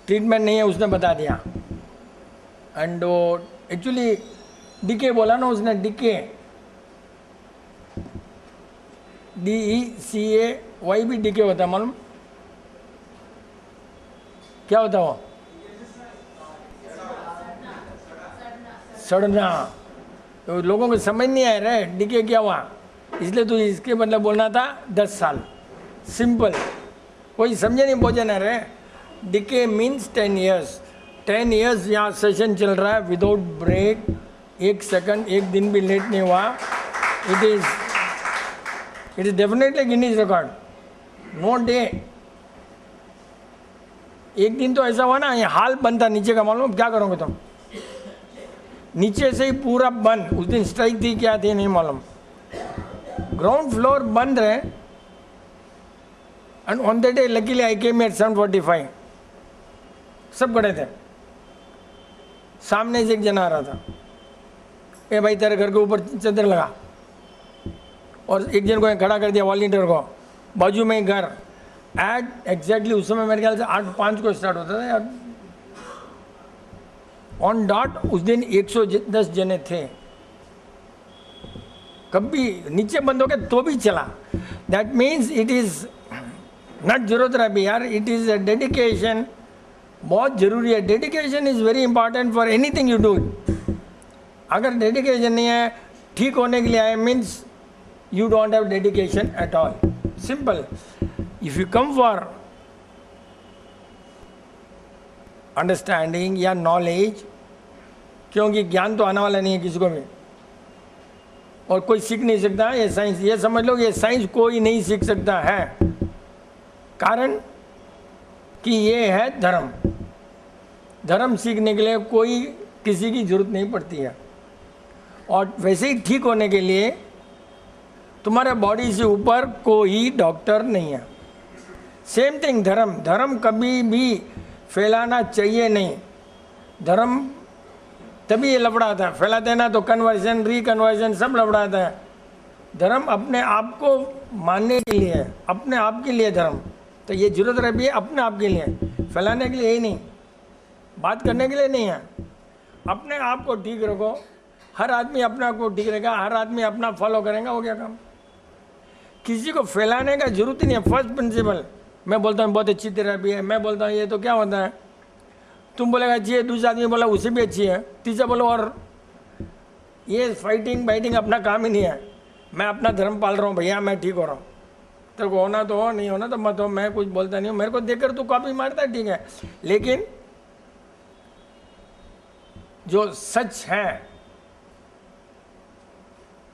Treatment नहीं है उसने बता दिया। एंड एक्चुअली डीके बोला ना उसने, डीके DECAY भी डीके होता है, मालूम क्या होता है वो? सड़ना। तो लोगों को समझ नहीं आया रहा डीके क्या हुआ, इसलिए तो इसके मतलब बोलना था 10 साल, सिंपल, कोई समझे नहीं पहुंचे ना रहे। Decade means 10 years. 10 ईयर्स यहाँ सेशन चल रहा है विदाउट ब्रेक, 1 सेकंड, 1 दिन भी लेट नहीं हुआ। It is definitely Guinness record, no day. एक दिन तो ऐसा हुआ ना, ये हाल बंद था नीचे का, मालूम क्या करोगे तुम? नीचे से ही पूरा बंद, उस दिन स्ट्राइक थी क्या थी नहीं मालूम, ग्राउंड फ्लोर बंद रहे। And on the day luckily I came at 7:45, सब खड़े थे। सामने से एक जना आ रहा था, ए भाई तेरे घर के ऊपर चदर लगा, और एक जन को खड़ा कर दिया वॉलंटियर को, बाजू में घर। एट एग्जैक्टली उस समय मेरे ख्याल से 8:05 को स्टार्ट होता था यार, ऑन डॉट उस दिन 110 जने थे। कभी नीचे बंद हो गया तो भी चला। That means it is not zero therapy यार, इट इज अ डेडिकेशन, बहुत जरूरी है। Dedication is very important for anything you do. अगर डेडिकेशन नहीं है, ठीक होने के लिए I means you don't have dedication at all, simple. If you come for understanding या नॉलेज, क्योंकि ज्ञान तो आने वाला नहीं है किसी को भी, और कोई सीख नहीं सकता। ये साइंस, ये समझ लो ये साइंस कोई नहीं सीख सकता है, कारण कि ये है धर्म। धर्म सीखने के लिए कोई किसी की जरूरत नहीं पड़ती है। और वैसे ही ठीक होने के लिए तुम्हारे बॉडी से ऊपर कोई डॉक्टर नहीं है। सेम थिंग धर्म, धर्म कभी भी फैलाना चाहिए नहीं। धर्म तभी ये लफड़ाता है, फैलाते ना तो कन्वर्जन, रिकन्वर्जन सब लफड़ाता है। धर्म अपने आप को मानने के लिए, अपने आप के लिए धर्म। तो ये जीरोथेरेपी है अपने आप के लिए, फैलाने के लिए ही नहीं, बात करने के लिए नहीं है। अपने आप को ठीक रखो, हर आदमी अपने आप को ठीक रखेगा, हर आदमी अपना फॉलो करेगा, हो गया काम। किसी को फैलाने का जरूरत ही नहीं है। फर्स्ट प्रिंसिपल, मैं बोलता हूँ बहुत अच्छी थेरेपी है, मैं बोलता हूँ ये तो क्या होता है, तुम बोलेगा अच्छी है, दूसरा आदमी बोला उसे भी अच्छी है, तीसरा बोलो और। ये फाइटिंग बाइटिंग अपना काम ही नहीं है। मैं अपना धर्म पाल रहा हूँ भैया, मैं ठीक हो रहा हूँ, तेरे को होना तो हो, नहीं होना तो मत हो, मैं कुछ बोलता नहीं हूँ। मेरे को देखकर तू कॉपी मारता है ठीक है, लेकिन जो सच है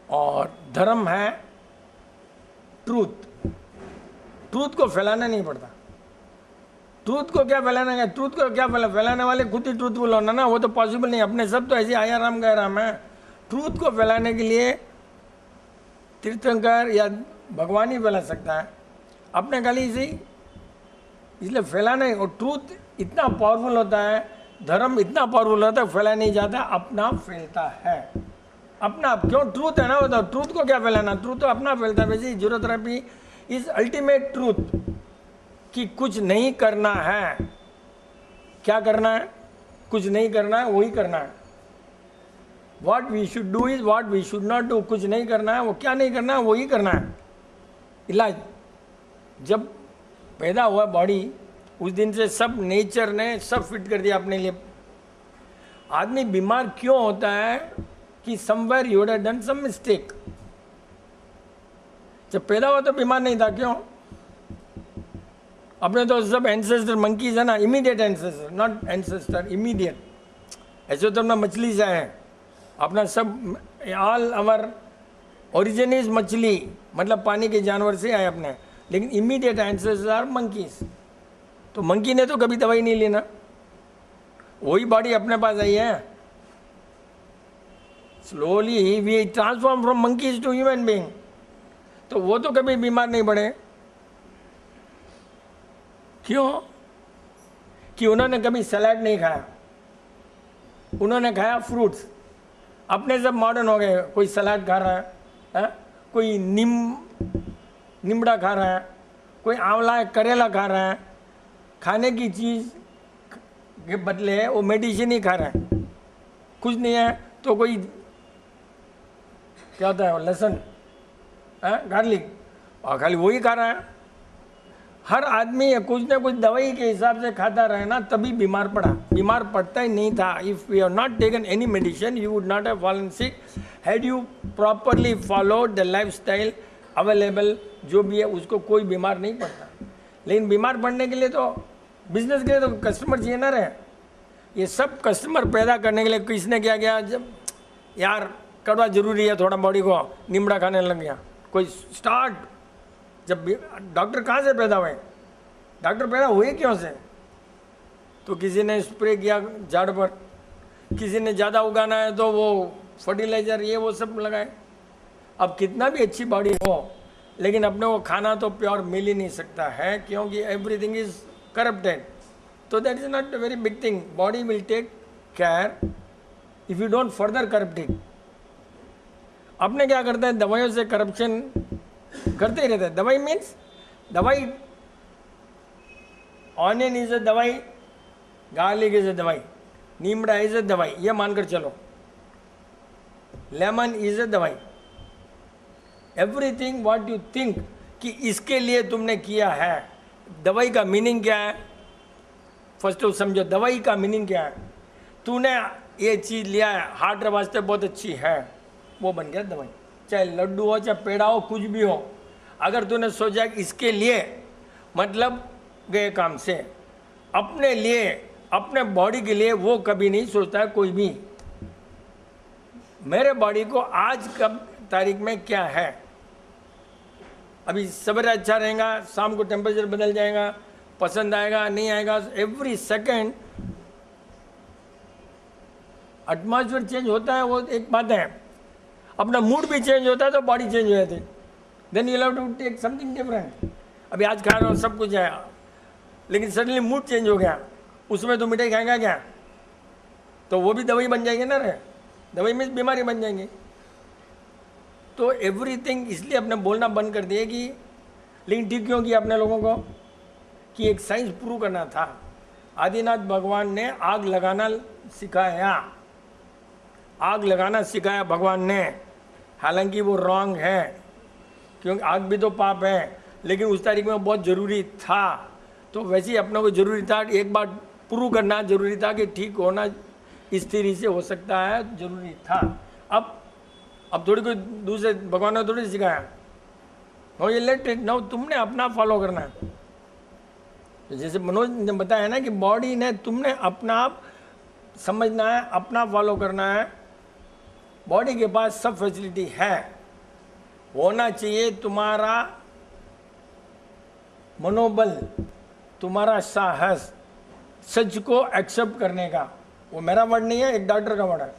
और धर्म है, ट्रूथ, ट्रूथ को फैलाना नहीं पड़ता। ट्रूथ को क्या फैलाना है, ट्रूथ को क्या फैलाने वाले खुद ही ट्रूथफुल होना ना, वो तो पॉसिबल नहीं। अपने सब तो ऐसे आया राम गया राम है। ट्रूथ को फैलाने के लिए तीर्थंकर या भगवान ही फैला सकता है, अपने गाली से ही, इसलिए फैलाने। और ट्रूथ इतना पावरफुल होता है, धर्म इतना पावरफुल होता है, फैला नहीं जाता, अपना फैलता है अपना आप। क्यों? ट्रूथ है ना, बताओ ट्रूथ को क्या फैलाना, ट्रूथ तो अपना फैलता है। वैसे जीरोथेरेपी इज अल्टीमेट ट्रूथ, कि कुछ नहीं करना है। क्या करना है? कुछ नहीं करना है, वही करना है। What we should do is what we should not do. कुछ नहीं करना है, वो क्या नहीं करना है, वही करना है। इलाज, जब पैदा हुआ बॉडी, उस दिन से सब नेचर ने सब फिट कर दिया अपने लिए। आदमी बीमार क्यों होता है? कि somewhere you have done some mistake. जब पैदा हुआ तो बीमार नहीं था, क्यों? अपने तो सब एंसेस्टर मंकीज है ना, immediate ancestor, not ancestor, immediate. ऐसे तो अपना मछली से है, अपना सब ऑल अवर ओरिजिन इज मछली, मतलब पानी के जानवर से आए अपने, लेकिन इमीडिएट एंसेस्टर आर मंकीज। तो मंकी ने तो कभी दवाई नहीं लेना, वही बॉडी अपने पास आई है। Slowly we transform from monkeys to human being. तो वो तो कभी बीमार नहीं पड़े, क्यों? कि उन्होंने कभी सलाद नहीं खाया, उन्होंने खाया फ्रूट्स। अपने सब मॉडर्न हो गए, कोई सलाद खा रहा है, कोई निम्बड़ा खा रहा है, कोई आंवला करेला खा रहा है। खाने की चीज़ के बदले वो मेडिसिन ही खा रहे हैं। कुछ नहीं है तो कोई क्या होता है लहसुन, गार्लिक, और खाली वही खा रहा है। हर आदमी कुछ ना कुछ दवाई के हिसाब से खाता रहे ना, तभी बीमार पड़ता ही नहीं था। If you have not taken any medicine you would not have fallen sick had you properly followed the lifestyle available, जो भी है उसको कोई बीमार नहीं पड़ता। लेकिन बीमार पड़ने के लिए तो बिजनेस के लिए तो कस्टमर चाहिए ना रहे। ये सब कस्टमर पैदा करने के लिए किसने क्या किया, जब यार कड़वा जरूरी है थोड़ा बॉडी को, नीमड़ा खाने लग गया कोई स्टार्ट। जब डॉक्टर कहाँ से पैदा हुए, डॉक्टर पैदा हुए क्यों से, तो किसी ने स्प्रे किया झाड़ पर, किसी ने ज़्यादा उगाना है तो वो फर्टिलाइजर ये वो सब लगाए। अब कितना भी अच्छी बॉडी हो लेकिन अपने को खाना तो प्योर मिल ही नहीं सकता है, क्योंकि एवरीथिंग इज करप्टेड। तो that is not a very big thing. Body will take care if you don't further corrupting. अपने क्या करते हैं, दवाइयों से करप्शन करते ही रहते हैं। दवाई मीन्स दवाई, ऑनियन इज अ दवाई, गार्लिक इज अ दवाई, नीमड़ा इज अ दवाई, ये मानकर चलो, लेमन इज अ दवाई। एवरीथिंग व्हाट यू थिंक कि इसके लिए तुमने किया है, दवाई का मीनिंग क्या है, फर्स्ट तो समझो दवाई का मीनिंग क्या है। तूने ये चीज़ लिया है, हार्ट वास्ते बहुत अच्छी है, वो बन गया दवाई। चाहे लड्डू हो चाहे पेड़ा हो कुछ भी हो, अगर तूने सोचा कि इसके लिए मतलब गए काम से, अपने लिए अपने बॉडी के लिए, वो कभी नहीं सोचता है कोई भी। मेरे बॉडी को आज कब तारीख में क्या है, अभी सवेरे अच्छा रहेगा, शाम को टेम्परेचर बदल जाएगा, पसंद आएगा नहीं आएगा, एवरी सेकेंड एटमॉस्फेयर चेंज होता है, वो एक बात है। अपना मूड भी चेंज होता है तो बॉडी चेंज हो जाती है, then you have to take something different. अभी आज खा रहे हो सब कुछ है, लेकिन सडनली मूड चेंज हो गया, उसमें तो मिठाई खाएगा क्या, तो वो भी दवाई बन जाएगी ना रे, दवाई में बीमारी बन जाएंगी। तो एवरीथिंग इसलिए अपने बोलना बंद कर दिए कि, लेकिन ठीक क्यों किया अपने लोगों को, कि एक साइंस प्रूव करना था। आदिनाथ भगवान ने आग लगाना सिखाया, आग लगाना सिखाया भगवान ने, हालांकि वो रॉन्ग है क्योंकि आग भी तो पाप है, लेकिन उस तारीख में बहुत ज़रूरी था। तो वैसे ही अपने को ज़रूरी था, एक बार प्रूव करना ज़रूरी था कि ठीक होना इस तरीके से हो सकता है, ज़रूरी था। अब थोड़ी कोई दूसरे भगवान ने थोड़ी सिखाया, नो ये लेट इट, नो तुमने अपना फॉलो करना है। तो जैसे मनोज ने बताया ना कि बॉडी ने तुमने अपना आप समझना है, अपना फॉलो करना है। बॉडी के पास सब फैसिलिटी है, होना चाहिए तुम्हारा मनोबल, तुम्हारा साहस, सच को एक्सेप्ट करने का। वो मेरा वर्ड नहीं है, एक डॉक्टर का वर्ड है।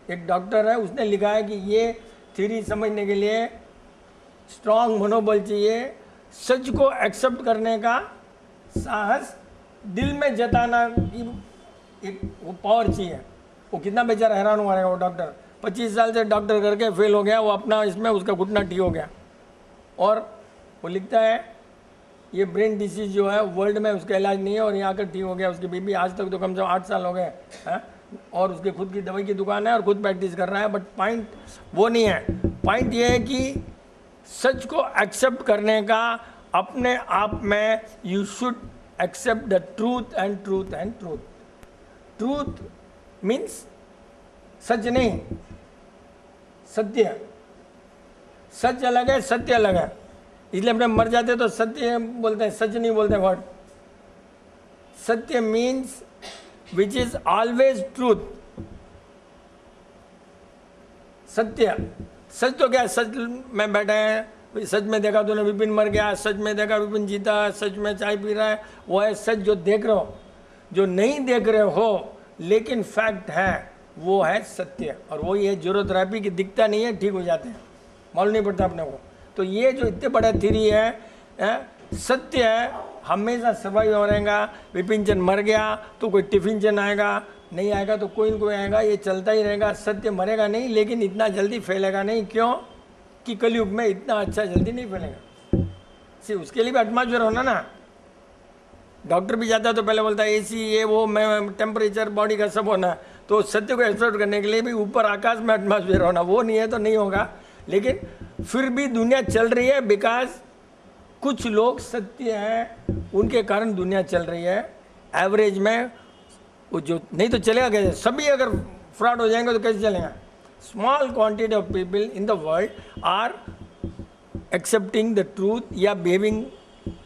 एक डॉक्टर है, उसने लिखा है कि ये थ्योरी समझने के लिए स्ट्रांग मनोबल चाहिए, सच को एक्सेप्ट करने का साहस, दिल में जताना की एक वो पावर चाहिए। वो कितना बेचारा हैरान हुआ है वो डॉक्टर, 25 साल से डॉक्टर करके फेल हो गया, वो अपना इसमें उसका घुटना ठीक हो गया। और वो लिखता है ये ब्रेन डिसीज जो है वर्ल्ड में उसका इलाज नहीं है, और यहाँ आकर ठीक हो गया। उसकी बीबी आज तक तो कम से कम 8 साल हो गए हैं, और उसके खुद की दवाई की दुकान है और खुद प्रैक्टिस कर रहा है। बट पॉइंट वो नहीं है, पॉइंट ये है कि सच को एक्सेप्ट करने का अपने आप में, you should accept the truth and truth and truth. Truth means सच नहीं, सत्य। सच अलग है, सत्य अलग है, इसलिए अपने मर जाते तो सत्य बोलते हैं, सच नहीं बोलते वर्ड। सत्य means which is always truth. सत्य, सच तो क्या है, सच में बैठे हैं, सच में देखा तूने विपिन मर गया, सच में देखा विपिन जीता, सच में चाय पी रहा है, वो है सच। जो देख रहे हो, जो नहीं देख रहे हो लेकिन फैक्ट है, वो है सत्य। और वो ये ज्यूरोथेरेपी की दिखता नहीं है, ठीक हो जाते हैं, मालूम नहीं पड़ता अपने को। तो ये जो इतने बड़ा थ्योरी है, सत्य है, हमेशा सर्वाइव हो रहेगा। विपिन चंद मर गया तो कोई टिफिन चंद आएगा, नहीं आएगा तो कोई न कोई आएगा, ये चलता ही रहेगा। सत्य मरेगा नहीं, लेकिन इतना जल्दी फैलेगा नहीं। क्यों कि कलयुग में इतना अच्छा जल्दी नहीं फैलेगा। सिर्फ उसके लिए भी एटमॉस्फेयर होना ना, डॉक्टर भी जाता है तो पहले बोलता है एसी ये वो, मैं टेम्परेचर बॉडी का सब होना है। तो सत्य को एक्सेप्ट करने के लिए भी ऊपर आकाश में एटमॉस्फेयर होना, वो नहीं है तो नहीं होगा। लेकिन फिर भी दुनिया चल रही है बिकॉज कुछ लोग सत्य हैं, उनके कारण दुनिया चल रही है। एवरेज में वो जो नहीं तो चलेगा कैसे? सभी अगर फ्रॉड हो जाएंगे तो कैसे चलेगा? Small quantity of people in the world are accepting the truth या बिहेविंग,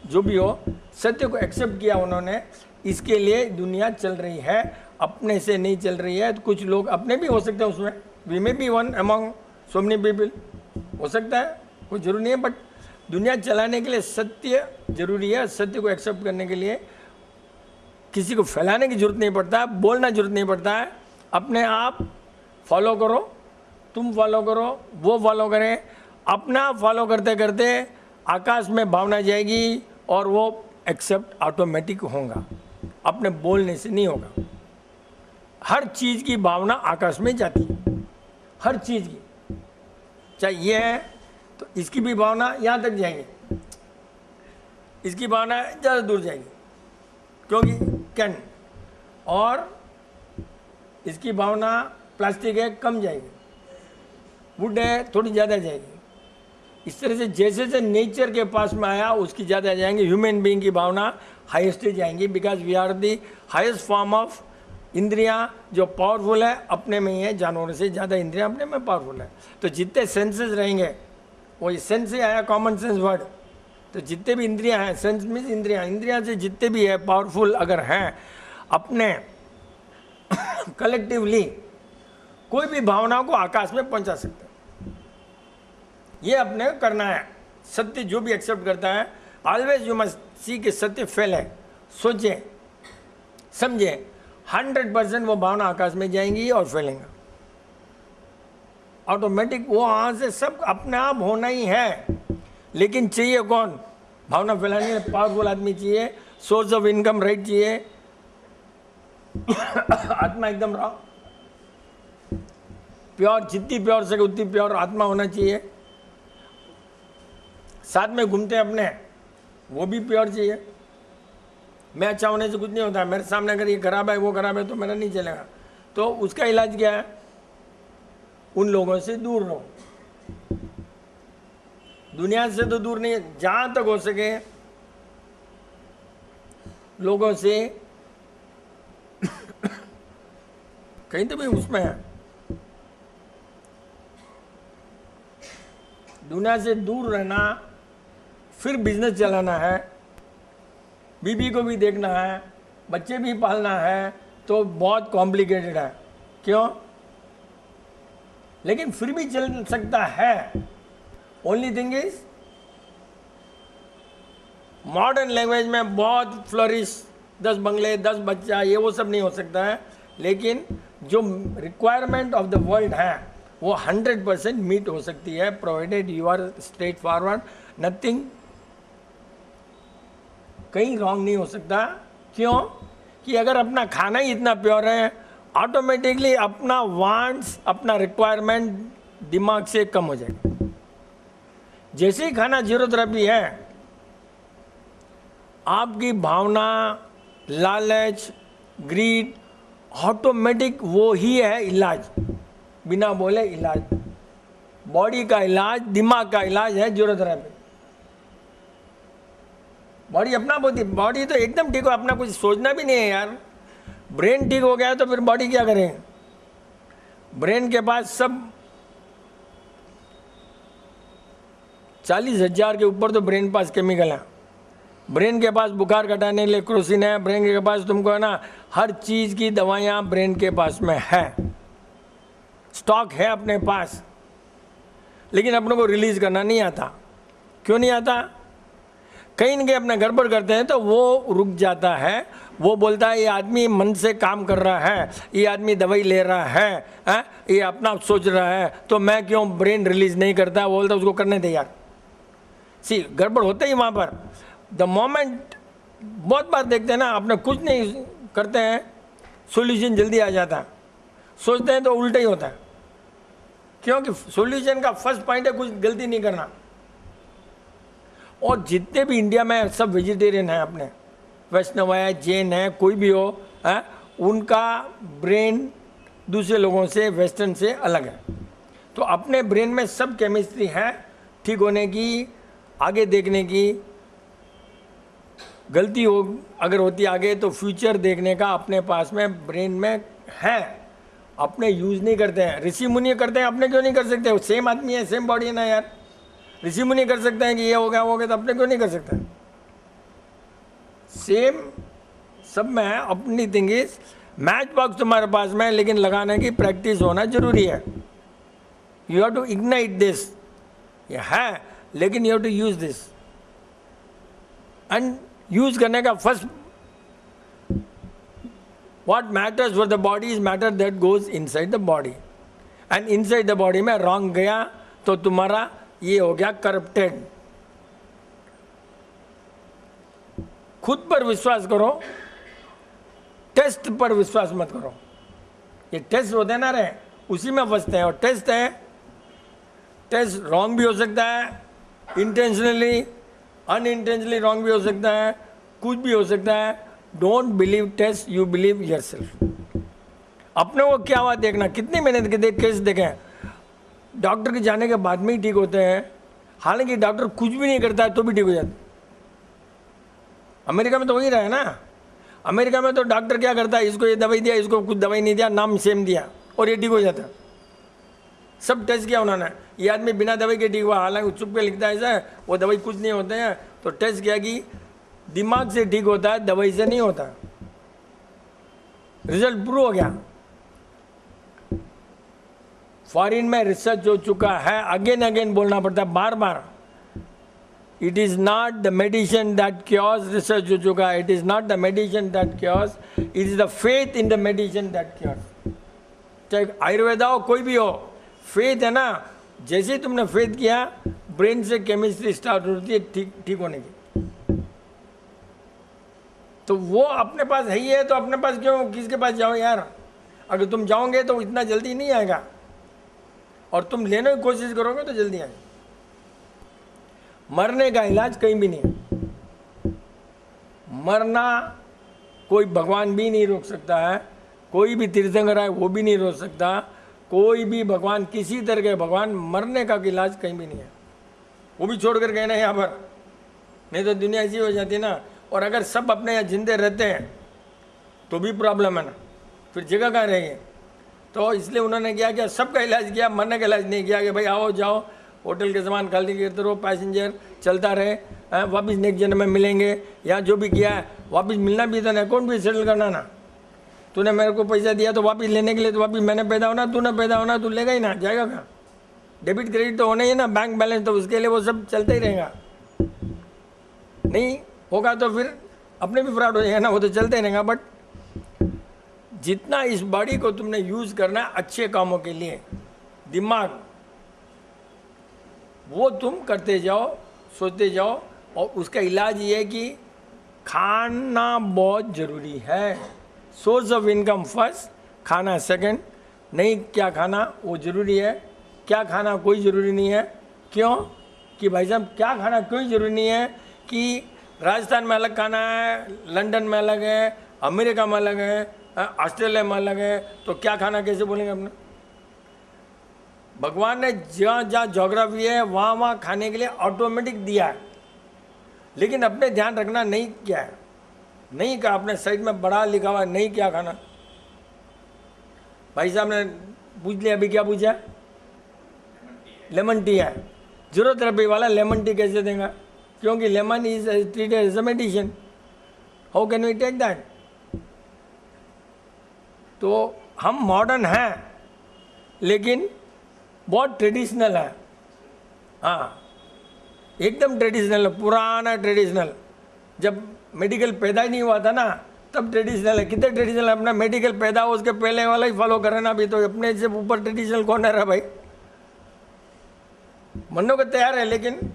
जो भी हो, सत्य को एक्सेप्ट किया उन्होंने, इसके लिए दुनिया चल रही है। अपने से नहीं चल रही है। तो कुछ लोग अपने भी हो सकते हैं उसमें, we may be one among so many people, हो सकता है, कोई जरूरी नहीं है। बट दुनिया चलाने के लिए सत्य जरूरी है। सत्य को एक्सेप्ट करने के लिए किसी को फैलाने की जरूरत नहीं पड़ता, बोलना जरूरत नहीं पड़ता है। अपने आप फॉलो करो, तुम फॉलो करो, वो फॉलो करें। अपना फॉलो करते करते आकाश में भावना जाएगी और वो एक्सेप्ट ऑटोमेटिक होगा, अपने बोलने से नहीं होगा। हर चीज़ की भावना आकाश में जाती है, हर चीज़ की। चाहे ये है तो इसकी भी भावना यहाँ तक जाएगी, इसकी भावना ज़्यादा दूर जाएगी क्योंकि कैन, और इसकी भावना प्लास्टिक है कम जाएगी, वुड है थोड़ी ज़्यादा जाएगी। इस तरह से जैसे जैसे नेचर के पास में आया उसकी ज़्यादा जाएंगे। ह्यूमन बीइंग की भावना हाईएस्ट जाएंगी because we are the highest form of इंद्रियाँ जो पावरफुल है अपने में ही है, जानवरों से ज़्यादा इंद्रियाँ अपने में पावरफुल है। तो जितने सेंसेस रहेंगे, वो सेंस से आया कॉमन सेंस वर्ड, तो जितने भी इंद्रियाँ हैं, सेंस मीन्स इंद्रियाँ, इंद्रियाँ से जितने भी है पावरफुल अगर हैं अपने कलेक्टिवली कोई भी भावना को आकाश में पहुंचा सकते हैं। ये अपने करना है। सत्य जो भी एक्सेप्ट करता है, ऑलवेज यू मस्ट सी कि सत्य फैले, सोचे समझे, 100% वो भावना आकाश में जाएंगी और फैलेंगे ऑटोमेटिक। वो वहाँ से सब अपने आप होना ही है। लेकिन चाहिए कौन? भावना फैलाने के लिए पावरफुल आदमी चाहिए, सोर्स ऑफ इनकम राइट चाहिए, आत्मा एकदम रॉ प्योर, जितनी प्योर सके उतनी प्योर आत्मा होना चाहिए। साथ में घूमते हैं अपने, वो भी प्योर चाहिए। मैं अच्छा होने से कुछ नहीं होता, मेरे सामने अगर ये खराब है वो खराब है तो मेरा नहीं चलेगा। तो उसका इलाज क्या है? उन लोगों से दूर रहो, दुनिया से तो दूर नहीं, जहां तक हो सके लोगों से कहीं तो भी उसमें है, दुनिया से दूर रहना। फिर बिजनेस चलाना है, बीबी को भी देखना है, बच्चे भी पालना है, तो बहुत कॉम्प्लिकेटेड है। क्यों? लेकिन फिर भी चल सकता है। Only thing is modern language में बहुत फ्लोरिश, 10 बंगले 10 बच्चा, ये वो सब नहीं हो सकता है। लेकिन जो रिक्वायरमेंट ऑफ द वर्ल्ड है वो 100% मीट हो सकती है, provided you are straight forward, nothing कहीं रॉन्ग नहीं हो सकता। क्यों? कि अगर अपना खाना ही इतना प्योर है, ऑटोमेटिकली अपना वांट्स, अपना रिक्वायरमेंट दिमाग से कम हो जाएगा। जैसे ही खाना जीरोथेरेपी है, आपकी भावना, लालच, ग्रीड, ऑटोमेटिक वो ही है इलाज, बिना बोले इलाज। बॉडी का इलाज, दिमाग का इलाज है जीरोथेरेपी। बॉडी अपना बॉडी तो एकदम ठीक हो, अपना कुछ सोचना भी नहीं है यार। ब्रेन ठीक हो गया तो फिर बॉडी क्या करे? ब्रेन के पास सब 40,000 के ऊपर तो ब्रेन पास केमिकल है। ब्रेन के पास बुखार घटाने के लिए क्रोसिन है, ब्रेन के पास तुमको है ना हर चीज़ की दवाइयाँ ब्रेन के पास में है, स्टॉक है अपने पास। लेकिन अपनों को रिलीज करना नहीं आता। क्यों नहीं आता? कहीं न कहीं अपना गड़बड़ करते हैं तो वो रुक जाता है। वो बोलता है ये आदमी मन से काम कर रहा है, ये आदमी दवाई ले रहा है, ये अपना सोच रहा है, तो मैं क्यों ब्रेन रिलीज नहीं करता? वो बोलता उसको करने दे यार। सी गड़बड़ होता ही वहाँ पर। द मोमेंट बहुत बार देखते हैं ना, अपने कुछ नहीं करते हैं, सॉल्यूशन जल्दी आ जाता है। सोचते हैं तो उल्टा ही होता है। क्योंकि सॉल्यूशन का फर्स्ट पॉइंट है कुछ गलती नहीं करना। और जितने भी इंडिया में सब वेजिटेरियन हैं अपने, वैष्णव है, जैन है, कोई भी हो, है, उनका ब्रेन दूसरे लोगों से, वेस्टर्न से अलग है। तो अपने ब्रेन में सब केमिस्ट्री है ठीक होने की, आगे देखने की। गलती हो अगर होती आगे तो फ्यूचर देखने का अपने पास में ब्रेन में है, अपने यूज नहीं करते हैं। ऋषि मुनि करते हैं, अपने क्यों नहीं कर सकते? सेम आदमी है, सेम बॉडी है ना यार। ऋषि मुनि कर सकते हैं कि ये हो गया वो हो गया, तो अपने क्यों नहीं कर सकते? सेम सब में है। अपनी थिंग इज मैच बॉक्स तुम्हारे पास में है, लेकिन लगाने की प्रैक्टिस होना जरूरी है। You have to ignite this, ये है, लेकिन you have to use this. And use करने का first what matters for the body is matter that goes inside the body, and inside the body में wrong गया तो तुम्हारा ये हो गया corrupted। खुद पर विश्वास करो, टेस्ट पर विश्वास मत करो। ये टेस्ट होते ना रहे, उसी में फंसते हैं। और टेस्ट है, टेस्ट रॉन्ग भी हो सकता है, इंटेंशनली अनइंटेंशनली रॉन्ग भी हो सकता है, कुछ भी हो सकता है। Don't believe test, you believe yourself. अपने को क्या हुआ देखना, कितनी मेहनत के केस देखे, डॉक्टर के जाने के बाद में ही ठीक होते हैं। हालांकि डॉक्टर कुछ भी नहीं करता है तो भी ठीक हो जाते। अमेरिका में तो वही रहा है ना। अमेरिका में तो डॉक्टर क्या करता है, इसको ये दवाई दिया, इसको कुछ दवाई नहीं दिया, नाम सेम दिया और ये ठीक हो जाता है। सब टेस्ट किया उन्होंने, ये आदमी बिना दवाई के ठीक हुआ, हालांकि चुप पे लिखता है ऐसा, वो दवाई कुछ नहीं होते हैं। तो टेस्ट किया कि दिमाग से ठीक होता है, दवाई से नहीं होता। रिजल्ट प्रूव हो गया। फॉरेन में रिसर्च हो चुका है, अगेन अगेन बोलना पड़ता है, बार बार। It is not the medicine that cures, research हो चुका है, it is not the medicine that cures, it is the faith in the medicine that cures. चाहे आयुर्वेदा हो, कोई भी हो, फेथ है ना। जैसे ही तुमने फेथ किया, ब्रेन से केमिस्ट्री स्टार्ट होती है ठीक होने की। तो वो अपने पास है ही है, तो अपने पास क्यों किसके पास जाओ यार? अगर तुम जाओगे तो इतना जल्दी नहीं आएगा, और तुम लेने की कोशिश करोगे तो जल्दी आएगा। मरने का इलाज कहीं भी नहीं। मरना कोई भगवान भी नहीं रोक सकता है, कोई भी तीर्थंकर है वो भी नहीं रोक सकता, कोई भी भगवान, किसी तरह के भगवान, मरने का इलाज कहीं भी नहीं है। वो भी छोड़ कर गए ना यहाँ पर, नहीं तो दुनिया ऐसी हो जाती ना। और अगर सब अपने यहाँ जिंदे रहते हैं तो भी प्रॉब्लम है ना, फिर जगह कहाँ रहेगी? तो इसलिए उन्होंने क्या किया, सबका इलाज किया, मरने का इलाज नहीं किया कि भाई आओ जाओ होटल के सामान खाली करते रहो, पैसेंजर चलता रहे, वापस नेक्स्ट जन्म में मिलेंगे। या जो भी किया है वापस मिलना भी था ना, अकाउंट भी सेटल करना ना। तूने मेरे को पैसा दिया तो वापस लेने के लिए तो वापस मैंने पैदा होना, तूने पैदा होना, तू लेगा ही ना, जाएगा कहाँ? डेबिट क्रेडिट तो होना ही है ना, बैंक बैलेंस, तो उसके लिए वो सब चलता ही रहेगा। नहीं होगा तो फिर अपने भी फ्रॉड हो जाएगा ना, वो तो चलते ही रहेगा। बट जितना इस बॉडी को तुमने यूज करना है अच्छे कामों के लिए, दिमाग वो तुम करते जाओ, सोचते जाओ। और उसका इलाज ये है कि खाना बहुत ज़रूरी है। सोर्स ऑफ इनकम फर्स्ट, खाना सेकंड। नहीं क्या खाना वो ज़रूरी है, क्या खाना कोई ज़रूरी नहीं है। क्यों कि भाई साहब क्या खाना कोई ज़रूरी नहीं है कि राजस्थान में अलग खाना है, लंदन में अलग है, अमेरिका में अलग है, ऑस्ट्रेलिया में अलग है, तो क्या खाना कैसे बोलेंगे अपने? भगवान ने जहाँ जहाँ ज्योग्राफी है वहाँ वहाँ खाने के लिए ऑटोमेटिक दिया है, लेकिन अपने ध्यान रखना नहीं क्या है, नहीं कहा अपने साइड में बड़ा लिखा हुआ नहीं क्या खाना। भाई साहब ने पूछ लिया, अभी क्या पूछा? लेमन टी है, जीरोथेरेपी वाला लेमन टी कैसे देगा? क्योंकि lemon is treated as a medicine, how can we take that? तो हम मॉडर्न हैं लेकिन बहुत ट्रेडिशनल है। हाँ एकदम ट्रेडिशनल है, पुराना ट्रेडिशनल। जब मेडिकल पैदा ही नहीं हुआ था ना तब ट्रेडिशनल है। कितने ट्रेडिशनल है? अपना मेडिकल पैदा हो उसके पहले वाला ही फॉलो करे ना। अभी तो अपने से ऊपर ट्रेडिशनल कौन है रहा भाई? मनने को तैयार है, लेकिन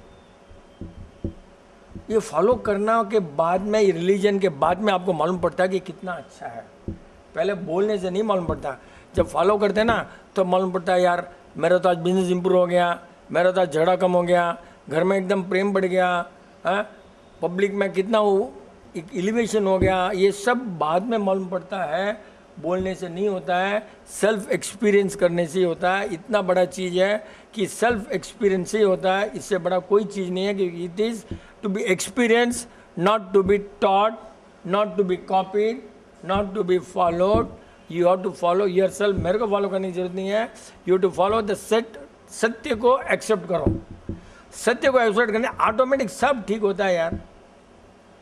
ये फॉलो करना के बाद में, रिलीजन के बाद में आपको मालूम पड़ता है कि कितना अच्छा है। पहले बोलने से नहीं मालूम पड़ता, जब फॉलो करते हैं ना तो मालूम पड़ता है यार मेरा तो आज बिजनेस इंप्रूव हो गया, मेरा तो आज झगड़ा कम हो गया, घर में एकदम प्रेम बढ़ गया, पब्लिक में कितना एक एलिवेशन हो गया, ये सब बाद में मालूम पड़ता है, बोलने से नहीं होता है, सेल्फ एक्सपीरियंस करने से ही होता है। इतना बड़ा चीज़ है कि सेल्फ एक्सपीरियंस से ही होता है, इससे बड़ा कोई चीज़ नहीं है। कि it is to be experience, not to be taught, not to be copied, not to be followed. You have to follow yourself. मेरे को फॉलो करने की जरूरत नहीं है, you to follow the set. सत्य को एक्सेप्ट करो, सत्य को एक्सेप्ट करने ऑटोमेटिक सब ठीक होता है यार।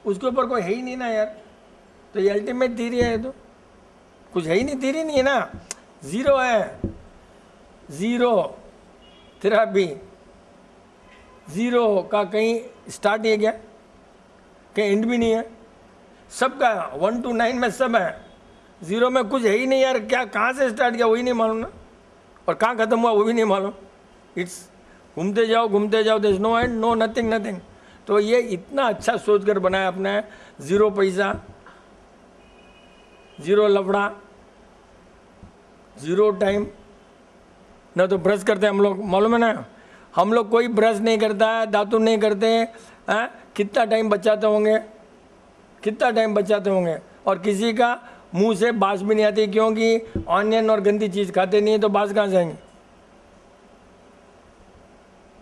उसके ऊपर कोई है ही नहीं ना यार, तो ये अल्टीमेट थीरी है, तो कुछ है ही नहीं, थीरी नहीं है ना, जीरो है, जीरो थेरापी। जीरो का कहीं स्टार्ट है क्या, कहीं एंड भी नहीं है, सबका 1 to 9 में सब है, जीरो में कुछ है ही नहीं यार। क्या कहाँ से स्टार्ट किया वही नहीं मालूम ना, और कहाँ खत्म हुआ वो भी नहीं मालूम। इट्स घूमते जाओ घूमते जाओ, there is no end, no nothing nothing. तो ये इतना अच्छा सोच कर बनाया आपने, जीरो पैसा, जीरो लफड़ा, जीरो टाइम। ना तो ब्रश करते हम लोग, मालूम है ना, हम लोग कोई ब्रश नहीं करता है, दातुन नहीं करते हैं, कितना टाइम बचाते होंगे, कितना टाइम बचाते होंगे। और किसी का मुंह से बास भी नहीं आती, क्योंकि ऑनियन और गंदी चीज़ खाते नहीं है, तो बास कहाँ जाएंगे।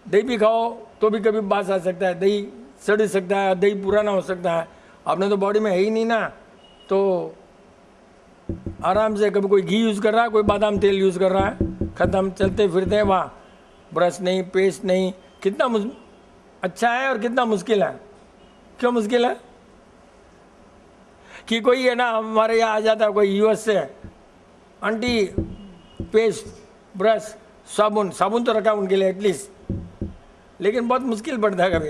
दही भी खाओ तो भी कभी बास आ सकता है, दही सड़ सकता है, दही पुराना हो सकता है, आपने तो बॉडी में है ही नहीं ना। तो आराम से, कभी कोई घी यूज़ कर रहा है, कोई बादाम तेल यूज़ कर रहा है, ख़त्म, चलते फिरते हैं, वाह, ब्रश नहीं, पेस्ट नहीं। कितना अच्छा है और कितना मुश्किल है। क्यों मुश्किल है कि कोई है ना हमारे यहाँ आ जाता है, कोई यूएस से, आंटी पेस्ट, ब्रश, साबुन, साबुन तो रखा उनके लिए एटलीस्ट, लेकिन बहुत मुश्किल पड़ता है। कभी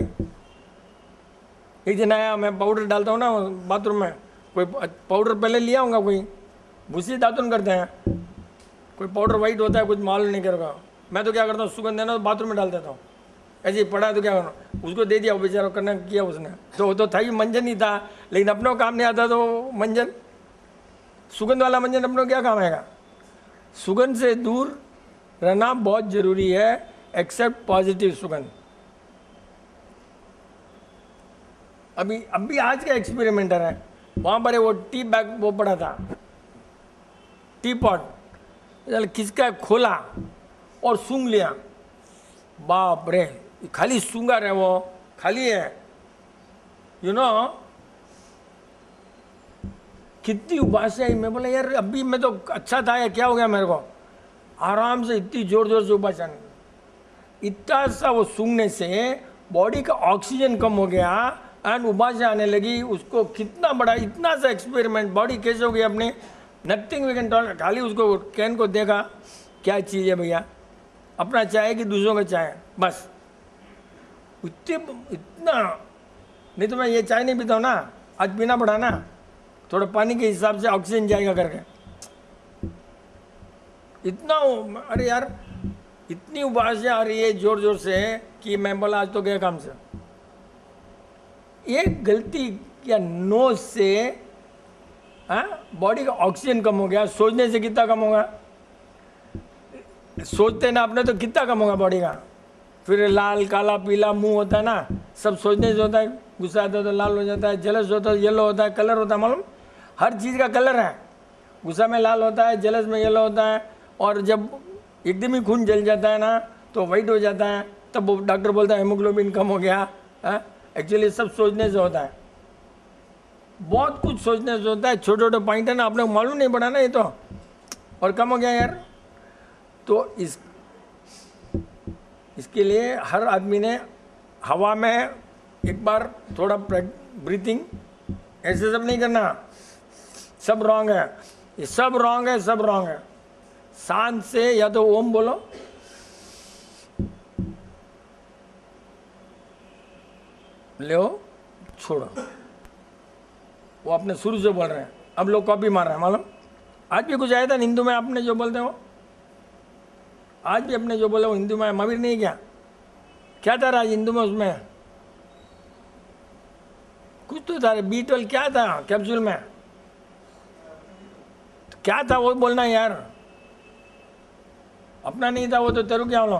एक दिन आया, मैं पाउडर डालता हूँ ना बाथरूम में, कोई पाउडर पहले लिया होगा, कोई भूसी दातुन करते हैं, कोई पाउडर वाइट होता है, कुछ मालूम नहीं करेगा। मैं तो क्या करता हूँ, सुगंध है ना, तो बाथरूम में डाल देता हूँ, ऐसे ही पड़ा है तो क्या करना, उसको दे दिया, वो बेचारा करना किया उसने, तो वो तो था ही, मंजन ही था, लेकिन अपनों काम नहीं आता, तो मंजन, सुगंध वाला मंजन अपनों क्या काम आएगा। सुगंध से दूर रहना बहुत जरूरी है, एक्सेप्ट पॉजिटिव सुगंध। अभी आज का एक्सपेरिमेंटर है, वहाँ पर वो टी बैग वो पड़ा था, टी पॉट, किसका खोला और सूंघ लिया, बाप रे, खाली सूंघा रहे, वो खाली है, यू नो, कितनी उबास आई। मैं बोला यार अभी मैं तो अच्छा था, या क्या हो गया मेरे को, आराम से इतनी जोर जोर से उबास आने, इतना सा वो सूंघने से बॉडी का ऑक्सीजन कम हो गया एंड उबास आने लगी। उसको कितना बड़ा, इतना सा एक्सपेरिमेंट, बॉडी कैसे हो गई अपने, नथिंग वी कैन टॉलरेट। खाली उसको कैन को देखा, क्या चीज़ है भैया, अपना चाहे कि दूसरों का चाहे, बस इतना। नहीं तो मैं ये चाय नहीं पीता हूँ ना, आज पीना पड़ा ना, थोड़ा पानी के हिसाब से ऑक्सीजन जाएगा करके, इतना। अरे यार इतनी उबास आ रही है जोर जोर से कि मैं बोला आज तो गया काम से। एक गलती या नोज से बॉडी का ऑक्सीजन कम हो गया। सोचने से कितना कम होगा, सोचते ना अपने तो कितना कम होगा बॉडी का। फिर लाल काला पीला मुंह होता है ना, सब सोचने से होता है। गुस्सा आता है तो लाल हो जाता है, जलस होता है येलो होता है, कलर होता है, मालूम, हर चीज़ का कलर है। गुस्सा में लाल होता है, जलस में येलो होता है, और जब एकदम ही खून जल जाता है ना तो वाइट हो जाता है, तब वो डॉक्टर बोलता है हेमोग्लोबिन कम हो गया। एक्चुअली सब सोचने से होता है, बहुत कुछ सोचने से होता है। छोटे छोटे पॉइंट है ना, आपने मालूम नहीं पड़ा ना ये तो, और कम हो गया यार। तो इसके लिए हर आदमी ने हवा में एक बार थोड़ा ब्रीथिंग, ऐसे सब नहीं करना, सब रॉन्ग है, ये सब रॉन्ग है, सब रॉन्ग है। शांत से या तो ओम बोलो, ले छोड़ो, वो अपने शुरू से बोल रहे हैं, अब लोग कॉपी मार रहे हैं, मालूम। आज भी कुछ आया था हिंदू में, आपने जो बोलते हो, आज भी अपने जो बोले वो हिंदू में, महावीर नहीं क्या था आज हिंदू में, उसमें कुछ तो था, B12 क्या था कैप्सूल में, तो क्या था वो बोलना यार, अपना नहीं था वो तो तेरू क्या बोलो,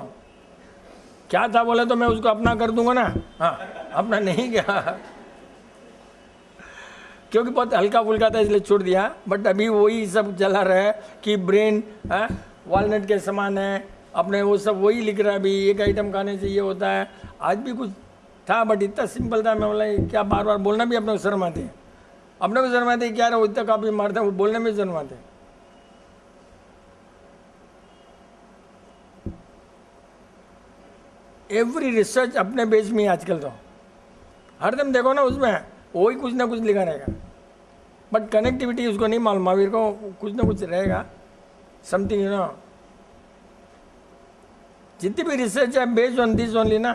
क्या था बोले तो मैं उसको अपना कर दूंगा ना। हाँ अपना नहीं क्या, क्योंकि बहुत हल्का फुल्का था इसलिए छोड़ दिया, बट अभी वही सब चला रहा है कि ब्रेन वॉलनट के समान है, अपने वो सब वही लिख रहा है अभी, एक आइटम खाने से ये होता है। आज भी कुछ था बट इतना सिंपल था, मैं बोला क्या बार बार बोलना भी अपने को शर्म आती है, अपने को शर्म आती है, क्या रहा इतना काफी मारते हैं, वो बोलने में शर्म आते हैं। एवरी रिसर्च अपने बेस में आजकल तो हरदम देखो ना, उसमें वही कुछ ना कुछ लिखा रहेगा, बट कनेक्टिविटी उसको नहीं मालूम, महावीर को कुछ ना कुछ रहेगा, समथिंग यू नो। जितनी भी रिसर्च है बेस्ड ऑन दिस ओनली ना।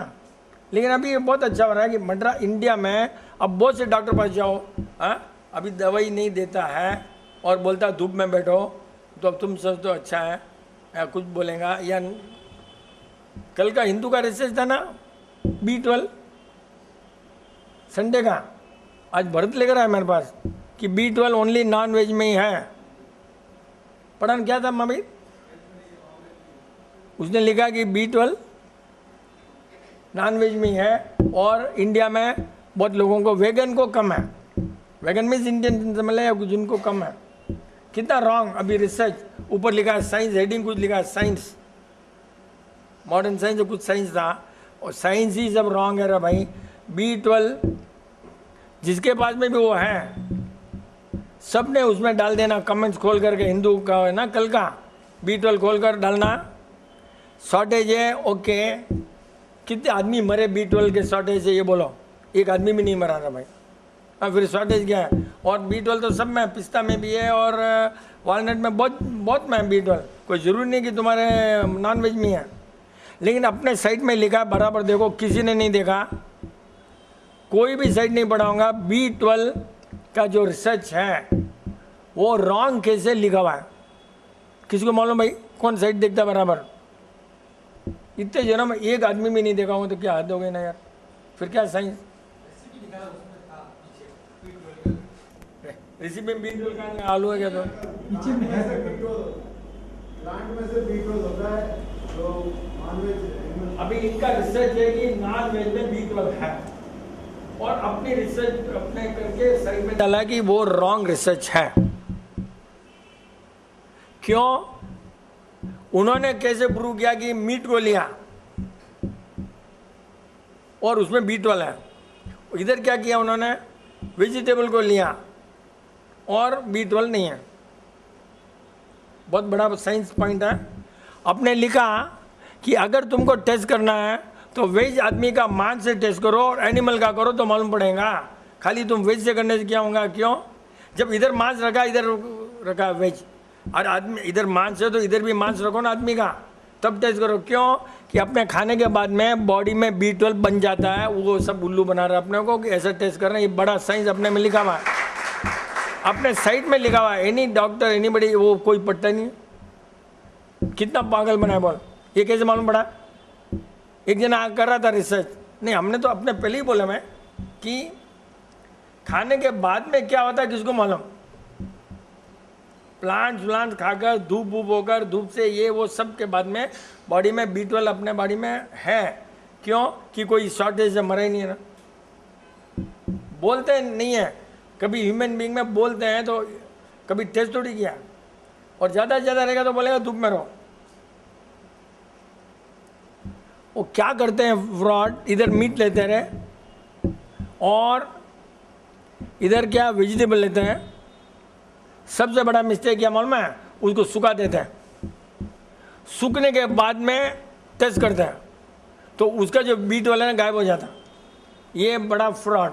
लेकिन अभी ये बहुत अच्छा हो रहा है कि मद्रास इंडिया में अब बहुत से डॉक्टर पास जाओ, अभी दवाई नहीं देता है और बोलता धूप में बैठो, तो अब तुम सोच तो अच्छा है या कुछ बोलेगा। या कल का हिंदू का रिसर्च था ना, B12 संडे का, आज भरत लेकर आया मेरे पास कि B12 ओनली नॉन वेज में ही है। पढ़ा क्या था मम्मी, उसने लिखा कि B12 नॉन वेज में ही है, और इंडिया में बहुत लोगों को, वेगन को कम है, वेगन मीन्स इंडियन समझ या कुछ उनको कम है। कितना रॉन्ग अभी रिसर्च, ऊपर लिखा है साइंस, हेडिंग कुछ लिखा है साइंस, मॉडर्न साइंस, जो कुछ साइंस था, और साइंस ही सब रॉन्ग है रे भाई। B12 जिसके पास में भी वो है, सब ने उसमें डाल देना कमेंट्स खोल करके, हिंदू का है ना कल का, B12 खोल कर डालना शॉर्टेज है, ओके। कितने आदमी मरे B12 के शॉर्टेज से, ये बोलो, एक आदमी भी नहीं मरा था भाई। फिर शॉर्टेज क्या है, और B12 तो सब में, पिस्ता में भी है और वॉलनट में बहुत बहुत में B12, कोई ज़रूरी नहीं कि तुम्हारे नॉन वेज में है। लेकिन अपने साइट में लिखा है बराबर, देखो किसी ने नहीं देखा, कोई भी साइट नहीं पढ़ाऊंगा, B12 का जो रिसर्च है वो रॉन्ग कैसे लिखा हुआ है, किसी को मालूम भाई, कौन साइट देखता बराबर? इतने जन्म में एक आदमी भी नहीं देखा हूँ तो क्या हद हो गई ना यार, फिर क्या साइंस। रेसिपी में B12 का आलू है क्या, तो पीछे में प्लांट में से B12 होता है, तो नॉनवेज। अभी इनका रिसर्च है कि नॉन वेज में B12 है, और अपनी रिसर्च अपने करके साइड में डाला कि वो रॉन्ग रिसर्च है। क्यों? उन्होंने कैसे प्रूव किया कि मीट को लिया और उसमें B12 है, इधर क्या किया उन्होंने, वेजिटेबल को लिया और B12 नहीं है। बहुत बड़ा साइंस पॉइंट है। आपने लिखा कि अगर तुमको टेस्ट करना है तो वेज आदमी का मांस से टेस्ट करो और एनिमल का करो तो मालूम पड़ेगा, खाली तुम वेज से करने से क्या होगा। क्यों? जब इधर मांस रखा, इधर रखा वेज, और आदमी इधर मांस है तो इधर भी मांस रखो ना आदमी का, तब टेस्ट करो। क्यों? कि अपने खाने के बाद में बॉडी में B12 बन जाता है। वो सब उल्लू बना रहा है अपने को कि ऐसा टेस्ट करना, ये बड़ा साइंस अपने में लिखा हुआ है, अपने साइट में लिखा हुआ है। एनी डॉक्टर एनी बड़ी, वो कोई पढ़ता नहीं। कितना पागल बना है बोल, ये कैसे मालूम पड़ा? एक जना कर रहा था रिसर्च, नहीं हमने तो अपने पहले ही बोला मैं कि खाने के बाद में क्या होता है किसको मालूम। प्लांट खाकर, धूप वूप होकर, धूप से ये वो सब के बाद में बॉडी में B12 अपने बॉडी में है। क्यों? कि कोई शॉर्टेज से मरा ही नहीं है ना। बोलते नहीं है, कभी ह्यूमन बीइंग में बोलते हैं तो कभी टेस्ट थोड़ी किया, और ज़्यादा से ज़्यादा रहेगा तो बोलेगा धूप में रहो। वो क्या करते हैं फ्रॉड, इधर मीट लेते रहे और इधर क्या वेजिटेबल लेते हैं। सबसे बड़ा मिस्टेक क्या मालूम है, उसको सुखा देते हैं, सूखने के बाद में टेस्ट करते हैं तो उसका जो B12 है ना गायब हो जाता। ये बड़ा फ्रॉड।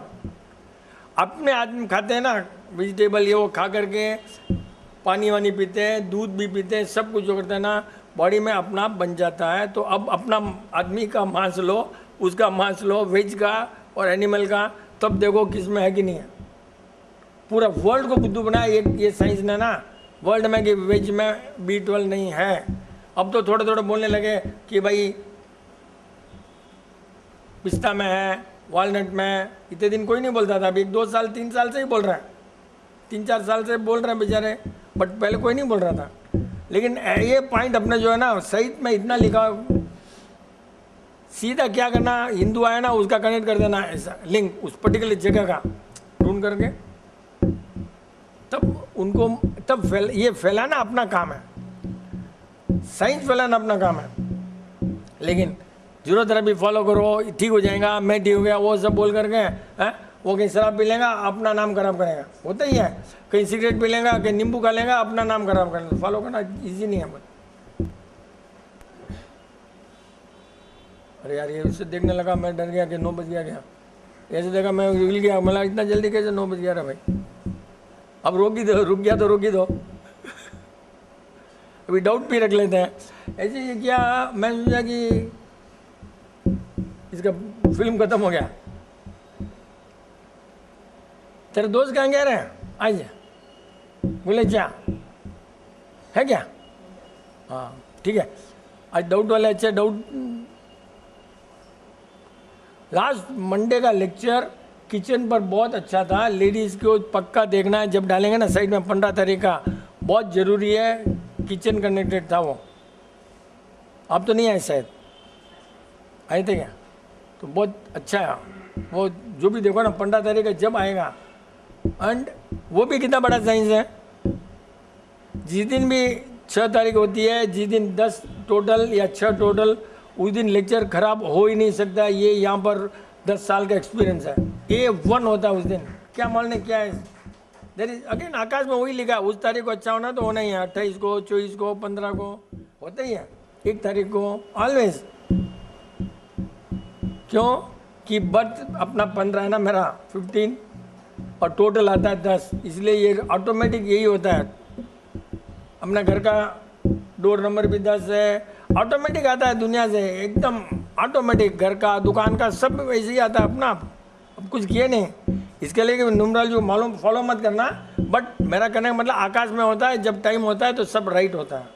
अपने आदमी खाते हैं ना वेजिटेबल, ये वो खा करके पानी वानी पीते हैं, दूध भी पीते हैं, सब कुछ जो करते हैं ना, बॉडी में अपना बन जाता है। तो अब अपना आदमी का मांस लो, उसका मांस लो, वेज का और एनिमल का, तब देखो किस में है कि नहीं है। पूरा वर्ल्ड को बुद्धू बनाया ये साइंस ने ना, वर्ल्ड में कि वेज में B12 नहीं है। अब तो थोड़े थोड़े बोलने लगे कि भाई पिस्ता में है, वॉलनट में। इतने दिन कोई नहीं बोलता था, अभी 1-2 साल 3 साल से ही बोल रहा है, 3-4 साल से बोल रहे हैं बेचारे, बट पहले कोई नहीं बोल रहा था। लेकिन ये पॉइंट अपने जो है ना साइट में इतना लिखा, सीधा क्या करना, हिंदू आया ना उसका कनेक्ट कर देना, ऐसा लिंक उस पर्टिकुलर जगह का ढूंढ करके तब उनको तब ये फैलाना अपना काम है, साइंस फैलाना अपना काम है। लेकिन फिजियोथेरेपी फॉलो करो, ठीक हो जाएगा, मैं ठीक हो गया, वो सब बोल करके हैं, वो कहीं शराब पी लेगा अपना नाम खराब करेगा, होता ही है। कहीं सिगरेट पी लेगा, कहीं नींबू खा लेगा, अपना नाम खराब करेगा। फॉलो करना इजी नहीं है। अरे यार, ये उससे देखने लगा, मैं डर गया कि 9 बज गया क्या, ऐसे देखा मैं हिल गया, मतलब इतना जल्दी कैसे 9 बज गया रहा भाई, अब रुक गया तो रोक ही दो। अभी डाउट भी रख लेते हैं। ऐसे ही क्या, मैं सोचा कि इसका फिल्म खत्म हो गया। तेरे दोस्त कहाँ गए रहे आज? बोले क्या है क्या? हाँ ठीक है। आज डाउट वाले अच्छे डाउट। लास्ट मंडे का लेक्चर किचन पर बहुत अच्छा था। लेडीज़ को पक्का देखना है, जब डालेंगे ना साइड में 15 तारीख का, बहुत ज़रूरी है। किचन कनेक्टेड था वो। आप तो नहीं आए शायद, आए थे क्या? तो बहुत अच्छा है वो, जो भी देखो ना 15 तारीख का जब आएगा। एंड वो भी कितना बड़ा साइंस है। जिस दिन भी 6 तारीख होती है, जिस दिन 10 टोटल या 6 टोटल, उस दिन लेक्चर खराब हो ही नहीं सकता। ये यहाँ पर 10 साल का एक्सपीरियंस है। A1 होता है उस दिन। क्या मालूम क्या है? देर इज अगेन आकाश में वही लिखा है, उस तारीख को अच्छा होना तो होना ही है। 28 को, 24 को, 15 को होता ही है, 1 तारीख को ऑलवेज। क्यों कि बर्थ अपना 15 है ना, मेरा 15 और टोटल आता है 10, इसलिए ये ऑटोमेटिक यही होता है। अपना घर का डोर नंबर भी 10 है, ऑटोमेटिक आता है दुनिया से, एकदम ऑटोमेटिक। घर का, दुकान का, सब वैसे ही आता है अपना आप। अब कुछ किए नहीं इसके लिए कि न्यूमरल जो मालूम फॉलो मत करना। बट मेरा कहने का मतलब आकाश में होता है, जब टाइम होता है तो सब राइट होता है,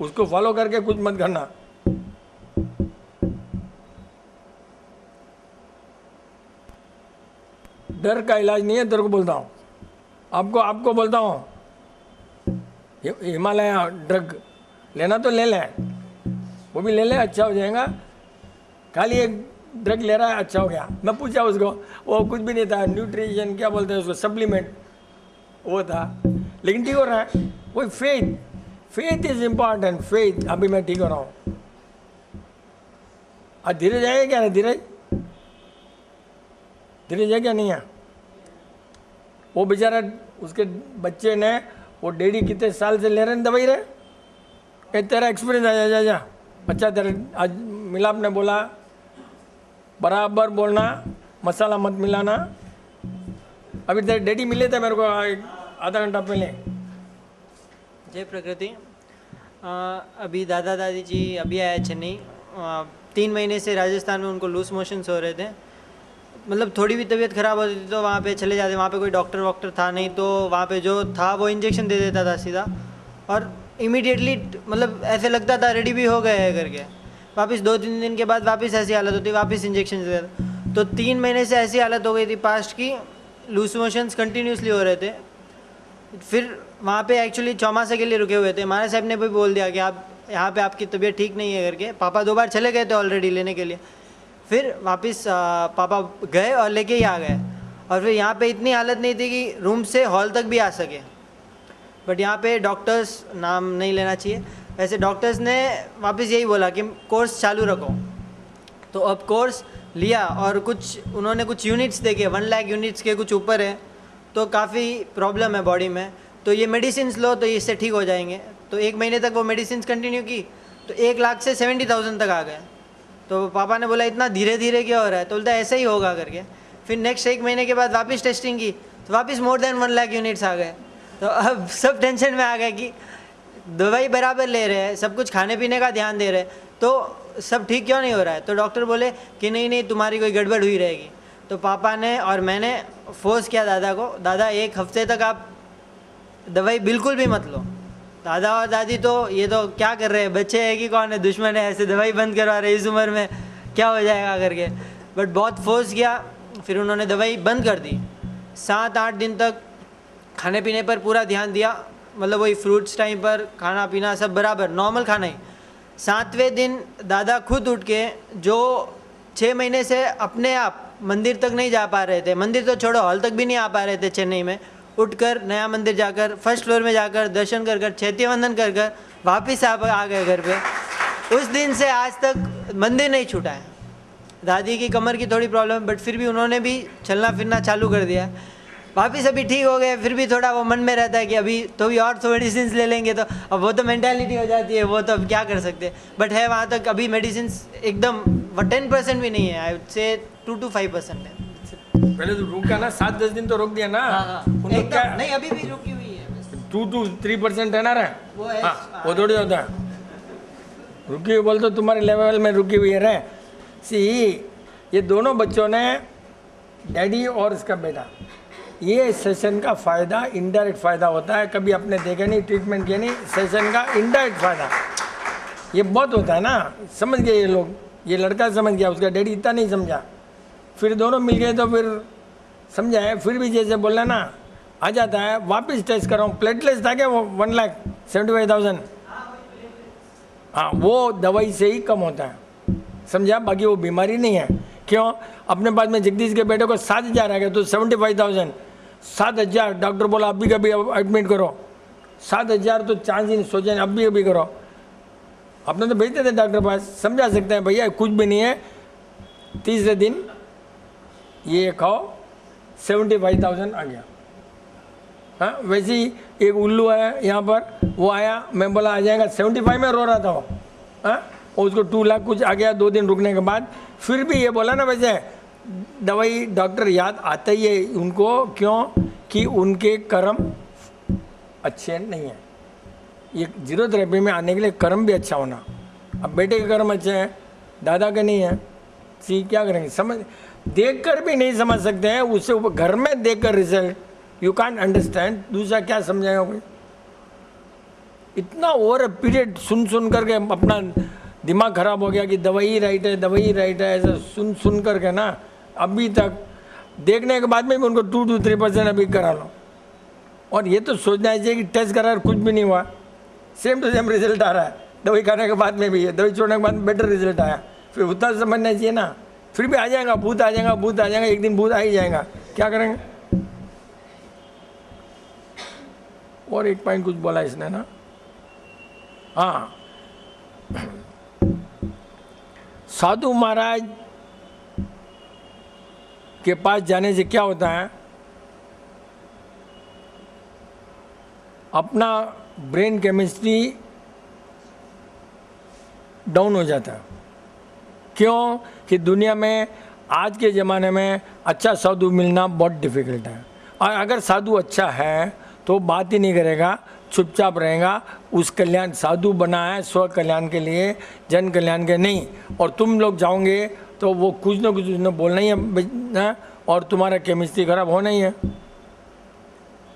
उसको फॉलो करके कुछ मत करना। डर का इलाज नहीं है, तेरे को बोलता हूँ, आपको बोलता हूँ। हिमालय ड्रग लेना तो ले लें, वो भी ले ले, अच्छा हो जाएगा। खाली एक ड्रग ले रहा है, अच्छा हो गया। मैं पूछा उसको, वो कुछ भी नहीं था, न्यूट्रिशन क्या बोलते हैं उसको, सप्लीमेंट वो था, लेकिन ठीक हो रहा है। वो फेथ इज इम्पॉर्टेंट, फेथ। अभी मैं ठीक हो रहा हूँ। आज धीरज आएगा क्या? धीरज है क्या? नहीं है। वो बेचारा, उसके बच्चे ने, वो डैडी कितने साल से ले रहे हैं दवाई रहे। तेरा एक्सपीरियंस आ जा। अच्छा तेरे आज मिलाप ने बोला बराबर बोलना, मसाला मत मिलाना। अभी तेरे डैडी मिले थे मेरे को आधा घंटा पहले। जय प्रकृति। अभी दादा दादी जी अभी आए चेन्नई। 3 महीने से राजस्थान में उनको लूज मोशंस हो रहे थे। मतलब थोड़ी भी तबीयत ख़राब होती थी तो वहाँ पे चले जाते। वहाँ पे कोई डॉक्टर वॉक्टर था नहीं, तो वहाँ पे जो था वो इंजेक्शन दे देता था सीधा, और इमीडिएटली मतलब ऐसे लगता था रेडी भी हो गए है करके। वापस 2-3 दिन के बाद वापस ऐसी हालत होती, वापस इंजेक्शन दे देता। तो 3 महीने से ऐसी हालत हो गई थी पास्ट की, लूज मोशंस कंटिन्यूसली हो रहे थे। फिर वहाँ पे एक्चुअली चौमासे के लिए रुके हुए थे। महाराज साहब ने भी बोल दिया कि आप यहाँ पे आपकी तबीयत ठीक नहीं है करके। पापा 2 बार चले गए थे ऑलरेडी लेने के लिए, फिर वापस पापा गए और लेके ही आ गए। और फिर यहाँ पे इतनी हालत नहीं थी कि रूम से हॉल तक भी आ सके। बट यहाँ पे डॉक्टर्स, नाम नहीं लेना चाहिए, वैसे डॉक्टर्स ने वापस यही बोला कि कोर्स चालू रखो। तो अब कोर्स लिया और उन्होंने कुछ यूनिट्स देखे, 1 लाख यूनिट्स के कुछ ऊपर है, तो काफ़ी प्रॉब्लम है बॉडी में। तो ये मेडिसिन लो तो इससे ठीक हो जाएंगे। तो 1 महीने तक वो मेडिसिन कंटिन्यू की तो 1 लाख से 70,000 तक आ गए। तो पापा ने बोला इतना धीरे धीरे क्या हो रहा है? तो बोलता ऐसा ही होगा करके। फिर नेक्स्ट 1 महीने के बाद वापस टेस्टिंग की तो वापस मोर देन 1 लाख यूनिट्स आ गए। तो अब सब टेंशन में आ गए कि दवाई बराबर ले रहे हैं, सब कुछ खाने पीने का ध्यान दे रहे हैं, तो सब ठीक क्यों नहीं हो रहा है? तो डॉक्टर बोले कि नहीं तुम्हारी कोई गड़बड़ हुई रहेगी। तो पापा ने और मैंने फोर्स किया दादा को, दादा 1 हफ्ते तक आप दवाई बिल्कुल भी मत लो। दादा और दादी तो ये तो क्या कर रहे हैं, बच्चे हैं कि कौन है, दुश्मन है, ऐसे दवाई बंद करवा रहे इस उम्र में, क्या हो जाएगा करके। बट बहुत फोर्स किया, फिर उन्होंने दवाई बंद कर दी। 7-8 दिन तक खाने पीने पर पूरा ध्यान दिया, मतलब वही फ्रूट्स टाइम पर, खाना पीना सब बराबर, नॉर्मल खाना ही। 7वें दिन दादा खुद उठ के, जो 6 महीने से अपने आप मंदिर तक नहीं जा पा रहे थे, मंदिर तो छोड़ो हॉल तक भी नहीं आ पा रहे थे चेन्नई में, उठकर नया मंदिर जाकर फर्स्ट फ्लोर में जाकर दर्शन कर कर चैत्य वंदन कर कर वापिस आ गए घर पे। उस दिन से आज तक मंदिर नहीं छूटा है। दादी की कमर की थोड़ी प्रॉब्लम है, बट फिर भी उन्होंने भी चलना फिरना चालू कर दिया। वापिस अभी ठीक हो गए, फिर भी थोड़ा वो मन में रहता है कि अभी तो भी और तो मेडिसिन ले लेंगे, तो अब वो तो मेंटालिटी हो जाती है, वो तो अब क्या कर सकते हैं। बट है वहाँ तक अभी मेडिसिन एकदम 10% भी नहीं है, आई वुड से 2 to 5% है। पहले तो रुका ना, 7-10 दिन तो रोक दिया ना। उनको क्या एकदम नहीं, अभी भी रुकी हुई है बस। 2 to 3% है ना रे, वो है, हाँ, वो थोड़ी होता है। रुकी हुई बोल तो तुम्हारे लेवल में रुकी हुई है रे। सी ये दोनों बच्चों ने, डैडी और इसका बेटा, ये सेशन का फ़ायदा इनडायरेक्ट फ़ायदा होता है। कभी आपने देखा नहीं, ट्रीटमेंट किया नहीं, सेशन का इनडायरेक्ट फ़ायदा ये बहुत होता है ना। समझ गए ये लोग, ये लड़का समझ गया, उसका डैडी इतना नहीं समझा। फिर दोनों मिल गए तो फिर समझा है। फिर भी जैसे बोला ना, आ जाता है। वापस टेस्ट कर रहा हूँ, प्लेटलेट्स था क्या वो 1,75,000, हाँ, वो दवाई से ही कम होता है, समझा। बाकी वो बीमारी नहीं है। क्यों? अपने पास में जगदीश के बेटे को 7,000 आ गया तो 75,000, 7,000 डॉक्टर बोला अभी कभी एडमिट करो। 7,000 तो चांस ही नहीं, सोचे अभी अभी करो। अपने तो भेजते थे डॉक्टर पास, समझा सकते हैं भैया कुछ भी नहीं है। तीसरे दिन ये खाओ, 75,000 आ गया। हाँ, वैसे ही एक उल्लू है यहाँ पर, वो आया, मैं बोला आ जाएगा, 75 में रो रहा था वो। हाँ, और उसको 2 लाख कुछ आ गया 2 दिन रुकने के बाद। फिर भी ये बोला ना, वैसे दवाई डॉक्टर याद आता ही है उनको। क्यों? कि उनके कर्म अच्छे नहीं हैं। ये जीरो थेरेपी में आने के लिए कर्म भी अच्छा होना। अब बेटे के कर्म अच्छे हैं, दादा के नहीं है, सी क्या करेंगे? समझ देख कर भी नहीं समझ सकते हैं, उससे घर में देख कर रिजल्ट यू कांट अंडरस्टैंड। दूसरा क्या समझाएगा कोई? इतना ओवर पीरियड सुन सुन करके अपना दिमाग खराब हो गया कि दवाई ही राइट है, दवाई ही राइट है, ऐसा सुन सुन करके ना। अभी तक देखने के बाद में भी उनको 2 to 3% अभी करा लो। और ये तो सोचना चाहिए कि टेस्ट करा कुछ भी नहीं हुआ, सेम टू सेम रिजल्ट आ रहा है। दवाई खाने के बाद में भी है, दवाई छोड़ने के बाद बेटर रिजल्ट आया। फिर उतना समझना चाहिए ना। फिर भी आ जाएगा, भूत आ जाएगा, भूत आ जाएगा, एक दिन भूत आ ही जाएगा, क्या करेंगे? और एक पॉइंट कुछ बोला इसने ना, हाँ, साधु महाराज के पास जाने से क्या होता है? अपना ब्रेन केमिस्ट्री डाउन हो जाता है। क्यों? कि दुनिया में आज के ज़माने में अच्छा साधु मिलना बहुत डिफ़िकल्ट है। और अगर साधु अच्छा है तो बात ही नहीं करेगा, चुपचाप रहेगा। उस कल्याण साधु बना है स्व कल्याण के लिए, जन कल्याण के नहीं। और तुम लोग जाओगे तो वो कुछ ना कुछ उसने बोलना ही है, और तुम्हारा केमिस्ट्री खराब होना ही है।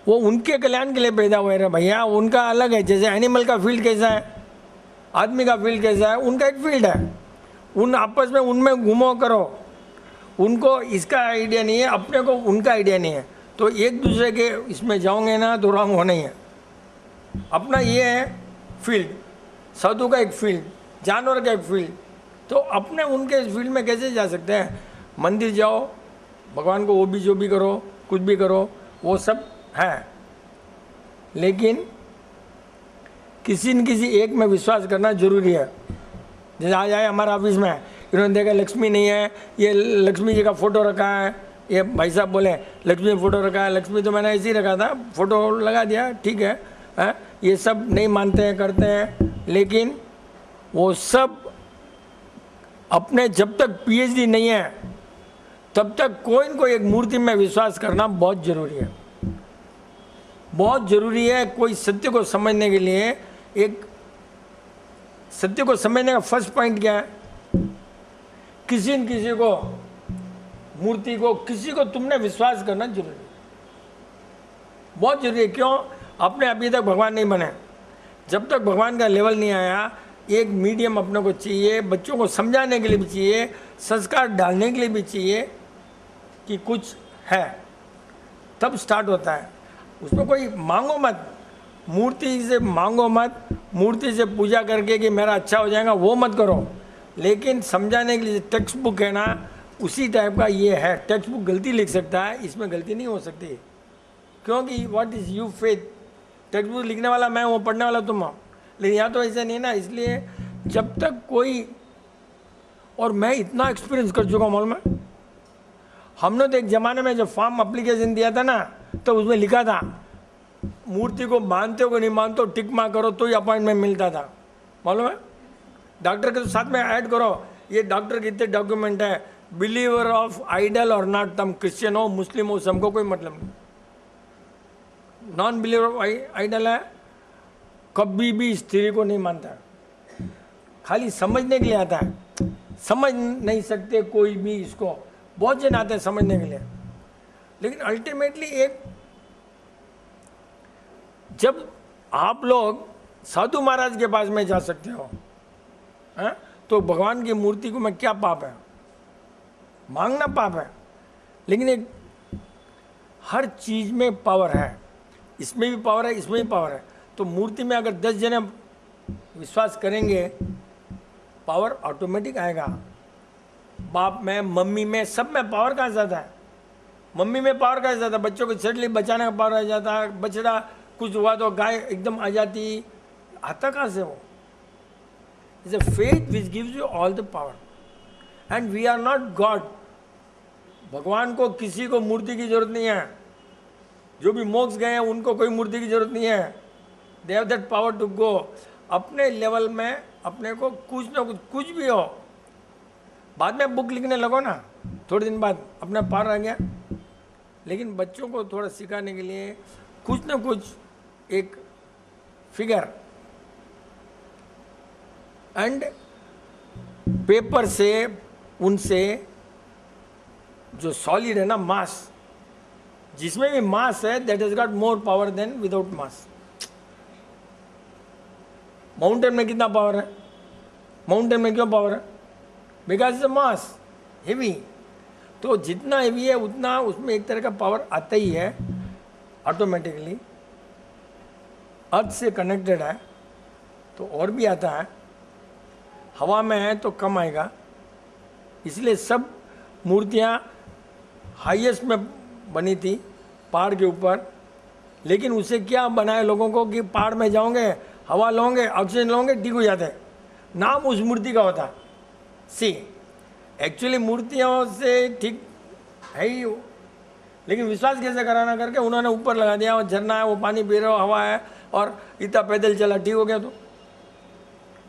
वो उनके कल्याण के लिए पैदा हुए रहे भैया, उनका अलग है। जैसे एनिमल का फील्ड कैसा है, आदमी का फील्ड कैसा है, उनका एक फील्ड है। उन आपस में उनमें घूमो करो, उनको इसका आइडिया नहीं है, अपने को उनका आइडिया नहीं है, तो एक दूसरे के इसमें जाओगे ना तो रॉन्ग होना ही है। अपना ये है फील्ड, साधु का एक फील्ड, जानवर का एक फील्ड, तो अपने उनके इस फील्ड में कैसे जा सकते हैं? मंदिर जाओ, भगवान को वो भी जो भी करो, कुछ भी करो, वो सब है, लेकिन किसी न किसी एक में विश्वास करना जरूरी है। जैसे आज आए हमारे ऑफिस में, इन्होंने देखा लक्ष्मी नहीं है, ये लक्ष्मी जी का फ़ोटो रखा है, ये भाई साहब बोले लक्ष्मी फ़ोटो रखा है। लक्ष्मी तो मैंने ऐसे ही रखा था, फ़ोटो लगा दिया, ठीक है, ये सब नहीं मानते हैं, करते हैं, लेकिन वो सब अपने जब तक पीएचडी नहीं है तब तक कोई न कोई एक मूर्ति में विश्वास करना बहुत ज़रूरी है, बहुत ज़रूरी है। कोई सत्य को समझने के लिए, एक सत्य को समझने का फर्स्ट पॉइंट क्या है? किसी न किसी को, मूर्ति को, किसी को तुमने विश्वास करना जरूरी है, बहुत जरूरी है। क्यों? अपने अभी तक भगवान नहीं बने, जब तक भगवान का लेवल नहीं आया, एक मीडियम अपने को चाहिए, बच्चों को समझाने के लिए भी चाहिए, संस्कार डालने के लिए भी चाहिए कि कुछ है, तब स्टार्ट होता है। उसमें कोई मांगो मत, मूर्ति से मांगो मत, मूर्ति से पूजा करके कि मेरा अच्छा हो जाएगा, वो मत करो। लेकिन समझाने के लिए टेक्स्ट बुक है ना, उसी टाइप का ये है। टेक्स्ट बुक गलती लिख सकता है, इसमें गलती नहीं हो सकती। क्योंकि what is you faith, text book लिखने वाला मैं हूँ, पढ़ने वाला तुम हो, लेकिन यहाँ तो ऐसा नहीं है ना। इसलिए जब तक कोई, और मैं इतना एक्सपीरियंस कर चुका हूँ मालूम है, हमने तो एक ज़माने में जब फॉर्म एप्लीकेशन दिया था ना, तो उसमें लिखा था मूर्ति को मानते हो कि नहीं मानते हो, टिक मार्क करो तो ही अपॉइंटमेंट मिलता था, मालूम है। डॉक्टर के तो साथ में ऐड करो, ये डॉक्टर के इतने डॉक्यूमेंट है, बिलीवर ऑफ आइडल और नॉट, तुम क्रिश्चियन हो मुस्लिम हो हमको कोई मतलब नहीं। नॉन बिलीवर ऑफ आइडल है, कभी भी स्त्री को नहीं मानता, खाली समझने के लिए आता है, समझ नहीं सकते कोई भी इसको, बहुत जन आते हैं समझने के लिए, लेकिन अल्टीमेटली एक, जब आप लोग साधु महाराज के पास में जा सकते हो हैं, तो भगवान की मूर्ति को मैं क्या पाप है, मांगना पाप है, लेकिन एक हर चीज में पावर है, इसमें भी पावर है, इसमें भी पावर है। तो मूर्ति में अगर 10 जने विश्वास करेंगे, पावर ऑटोमेटिक आएगा। बाप में, मम्मी में, सब में पावर कहाँ से आता है? मम्मी में पावर कहाँ से आता है? बच्चों को सडनली बचाने का पावर आ जाता है, बछड़ा कुछ हुआ तो गाय एकदम आ जाती, आता कहाँ से वो? It's a faith which gives you all the power and we are not God. भगवान को किसी को मूर्ति की जरूरत नहीं है, जो भी मोक्ष गए हैं उनको कोई मूर्ति की जरूरत नहीं है। They have that power to go अपने लेवल में, अपने को कुछ ना कुछ भी हो, बाद में बुक लिखने लगो ना, थोड़े दिन बाद अपना पार आ गया। लेकिन बच्चों को थोड़ा सिखाने के लिए कुछ ना कुछ एक फिगर एंड पेपर से, उनसे जो सॉलिड है ना, मास, जिसमें भी मास है, that has got more power than without mass. Mountain में कितना पावर है? माउंटेन में क्यों पावर है? Because it's a mass, heavy. तो जितना हेवी है उतना उसमें एक तरह का पावर आता ही है ऑटोमेटिकली। अर्थ से कनेक्टेड है तो और भी आता है, हवा में है तो कम आएगा। इसलिए सब मूर्तियाँ हाईएस्ट में बनी थी पहाड़ के ऊपर, लेकिन उसे क्या बनाए लोगों को कि पहाड़ में जाओगे, हवा लोगे, ऑक्सीजन लोगे, ठीक हो जाते। नाम उस मूर्ति का होता। सी एक्चुअली मूर्तियों से ठीक है ही, लेकिन विश्वास कैसे कराना करके उन्होंने ऊपर लगा दिया, वो झरना है, वो पानी पी रहे हो, हवा है, और इतना पैदल चला, ठीक हो गया।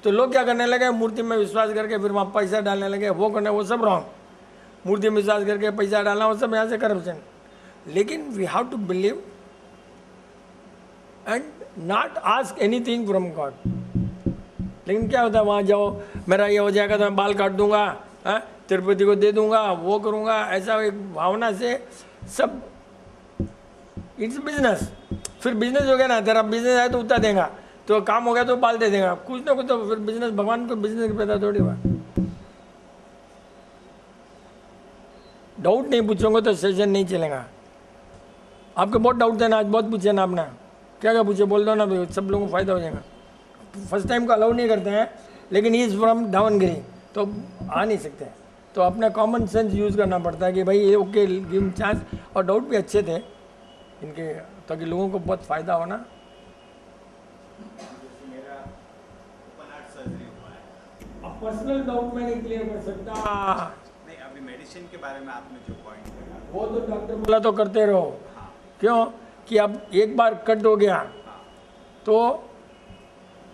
तो लोग क्या करने लगे, मूर्ति में विश्वास करके फिर वहाँ पैसा डालने लगे, वो करने, वो सब रॉन्ग। मूर्ति में विश्वास करके पैसा डालना, वो सब यहाँ से करप्शन। लेकिन we have to believe and not ask anything from God. लेकिन क्या होता है, वहाँ जाओ, मेरा ये हो जाएगा तो मैं बाल काट दूंगा, तिरुपति को दे दूंगा, वो करूंगा, ऐसा एक भावना से सब, इट्स बिजनेस। फिर बिजनेस हो गया ना, तेरा बिजनेस है तो उतना देगा, तो काम हो गया तो बाल दे देगा, कुछ ना कुछ तो फिर बिजनेस, भगवान को बिजनेस पैदा थोड़ी हुआ। डाउट नहीं पूछोगे तो सेशन नहीं चलेगा। आपके बहुत डाउट थे ना, आज बहुत पूछे ना आपने, क्या क्या पूछे बोल दो ना भाई, सब लोगों को फायदा हो जाएगा। फर्स्ट टाइम को अलाउ नहीं करते हैं, लेकिन ही इज़ फ्रॉम दावनगिरी तो आ नहीं सकते, तो अपना कॉमन सेंस यूज़ करना पड़ता है कि भाई ये ओके, गिव चांस। और डाउट भी अच्छे थे इनके, ताकि लोगों को बहुत फ़ायदा हो ना। अब पर्सनल डाउट मैं नहीं क्लियर कर सकता। नहीं, अभी मेडिसिन के बारे में आपने जो पॉइंट किया वो तो डॉक्टर बोला तो करते रहो। क्यों कि अब एक बार कट हो गया तो